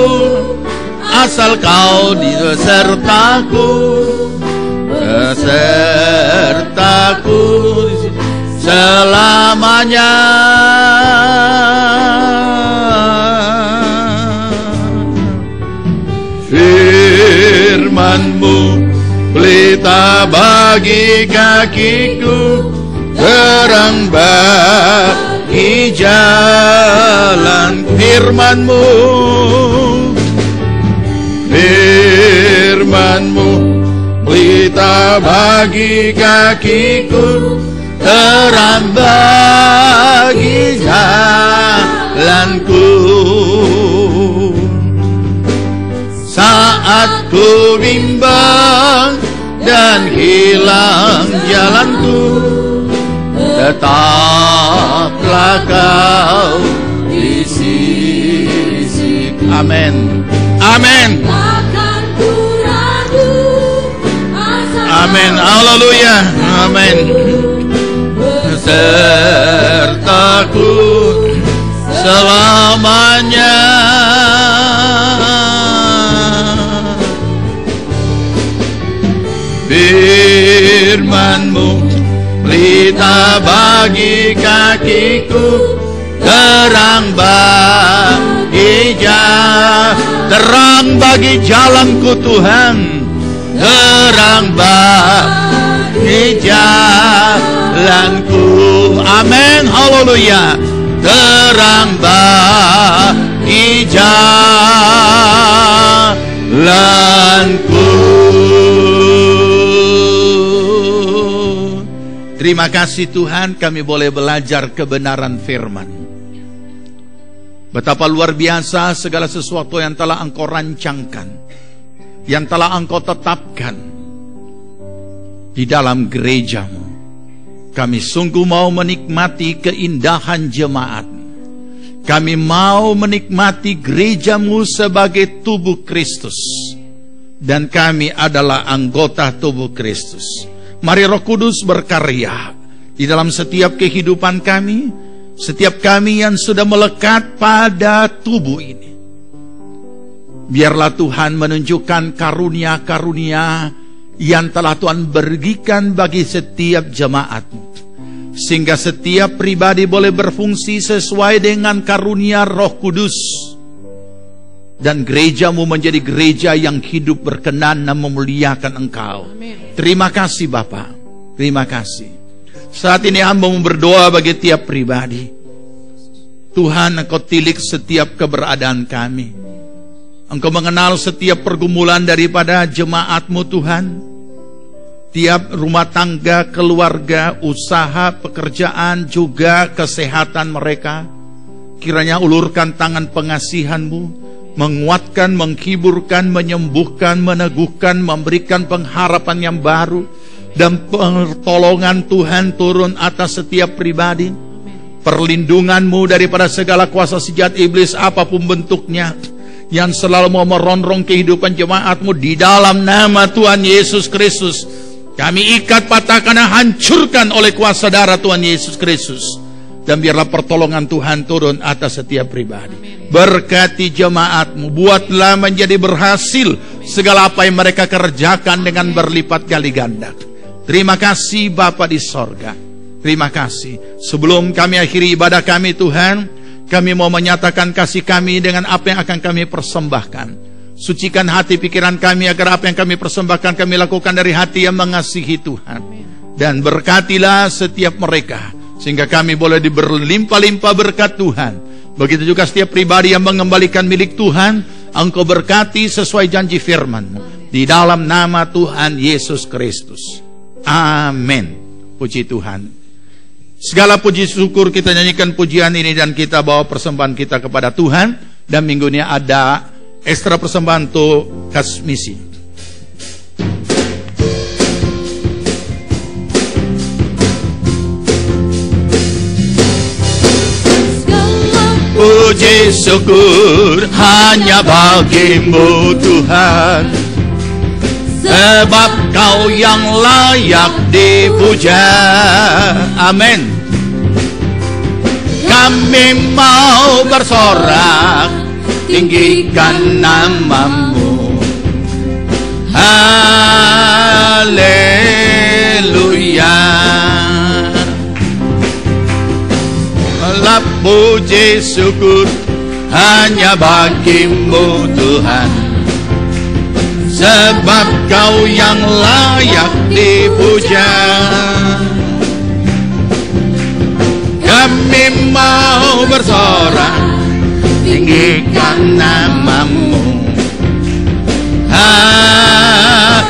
asal Kau besertaku, besertaku selamanya. Firman-Mu pelita bagi kakiku, terang bagi jalan. Firman-Mu, Firman-Mu pelita bagi kakiku, terang bagi jalanku. Saat ku bimbang dan hilang jalanku, tetaplah Kau di sisiku. Amin. Amin. Amin. Haleluya. Amin. Sertaku selamanya. Firman-Mu pelita bagi kakiku, terang bagi terang bagi jalanku Tuhan, terang bagi jalanku. Amin. Haleluya. Terang bagi jalanku. Terima kasih Tuhan, kami boleh belajar kebenaran firman. Betapa luar biasa segala sesuatu yang telah Engkau rancangkan, yang telah Engkau tetapkan di dalam gereja-Mu. Kami sungguh mau menikmati keindahan jemaat. Kami mau menikmati gereja-Mu sebagai tubuh Kristus, dan kami adalah anggota tubuh Kristus. Mari Roh Kudus berkarya di dalam setiap kehidupan kami, setiap kami yang sudah melekat pada tubuh ini. Biarlah Tuhan menunjukkan karunia-karunia yang telah Tuhan berikan bagi setiap jemaat-Mu, sehingga setiap pribadi boleh berfungsi sesuai dengan karunia Roh Kudus, dan gereja-Mu menjadi gereja yang hidup berkenan dan memuliakan Engkau. Amin. Terima kasih Bapa, terima kasih. Saat ini hamba-Mu berdoa bagi tiap pribadi. Tuhan, Engkau tilik setiap keberadaan kami. Engkau mengenal setiap pergumulan daripada jemaat-Mu Tuhan. Tiap rumah tangga, keluarga, usaha, pekerjaan, juga kesehatan mereka. Kiranya ulurkan tangan pengasihan-Mu, menguatkan, menghiburkan, menyembuhkan, meneguhkan, memberikan pengharapan yang baru, dan pertolongan Tuhan turun atas setiap pribadi. Perlindungan-Mu daripada segala kuasa sejahat iblis apapun bentuknya, yang selalu mau merongrong kehidupan jemaat-Mu, di dalam nama Tuhan Yesus Kristus kami ikat, patahkan, dan hancurkan oleh kuasa darah Tuhan Yesus Kristus. Dan biarlah pertolongan Tuhan turun atas setiap pribadi. Berkati jemaat-Mu, buatlah menjadi berhasil segala apa yang mereka kerjakan dengan berlipat kali ganda. Terima kasih Bapa di sorga, terima kasih. Sebelum kami akhiri ibadah kami Tuhan, kami mau menyatakan kasih kami dengan apa yang akan kami persembahkan. Sucikan hati pikiran kami agar apa yang kami persembahkan kami lakukan dari hati yang mengasihi Tuhan. Dan berkatilah setiap mereka, sehingga kami boleh berlimpah-limpah berkat Tuhan. Begitu juga setiap pribadi yang mengembalikan milik Tuhan, Engkau berkati sesuai janji firman-Mu. Di dalam nama Tuhan Yesus Kristus. Amin. Puji Tuhan. Segala puji syukur kita nyanyikan pujian ini, dan kita bawa persembahan kita kepada Tuhan. Dan minggu ini ada ekstra persembahan untuk kas misi. Puji syukur hanya bagi-Mu Tuhan, sebab Kau yang layak dipuja. Amin. Kami mau bersorak, tinggikan nama-Mu. Haleluya. Alah puji syukur hanya bagi-Mu Tuhan, sebab Kau yang layak dipuja. Kami mau bersorak, tinggikan nama-Mu. Haleluya.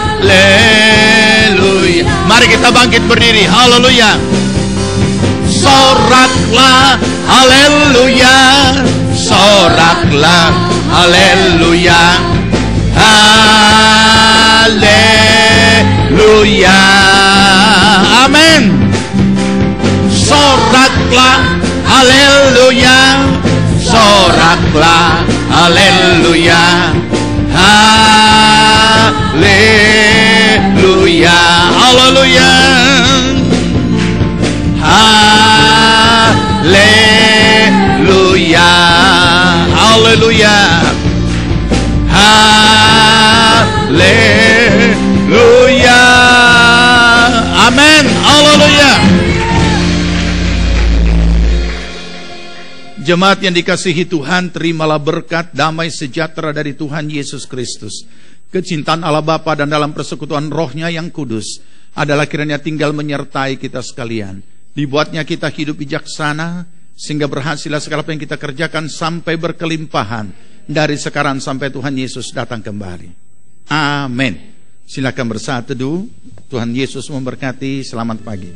Mari kita bangkit berdiri. Haleluya. Soraklah, haleluya. Soraklah, haleluya. Haleluya. Amin. Soraklah, haleluya. Soraklah, haleluya. Haleluya. Haleluya. Haleluya. Haleluya. Haleluya. Amin. Haleluya. Jemaat yang dikasihi Tuhan, terimalah berkat damai sejahtera dari Tuhan Yesus Kristus. Kecintaan Allah Bapa dan dalam persekutuan Roh-Nya yang kudus adalah kiranya tinggal menyertai kita sekalian. Dibuatnya kita hidup bijaksana, sehingga berhasillah segala apa yang kita kerjakan sampai berkelimpahan dari sekarang sampai Tuhan Yesus datang kembali. Amin. Silakan bersatu teduh. Tuhan Yesus memberkati. Selamat pagi.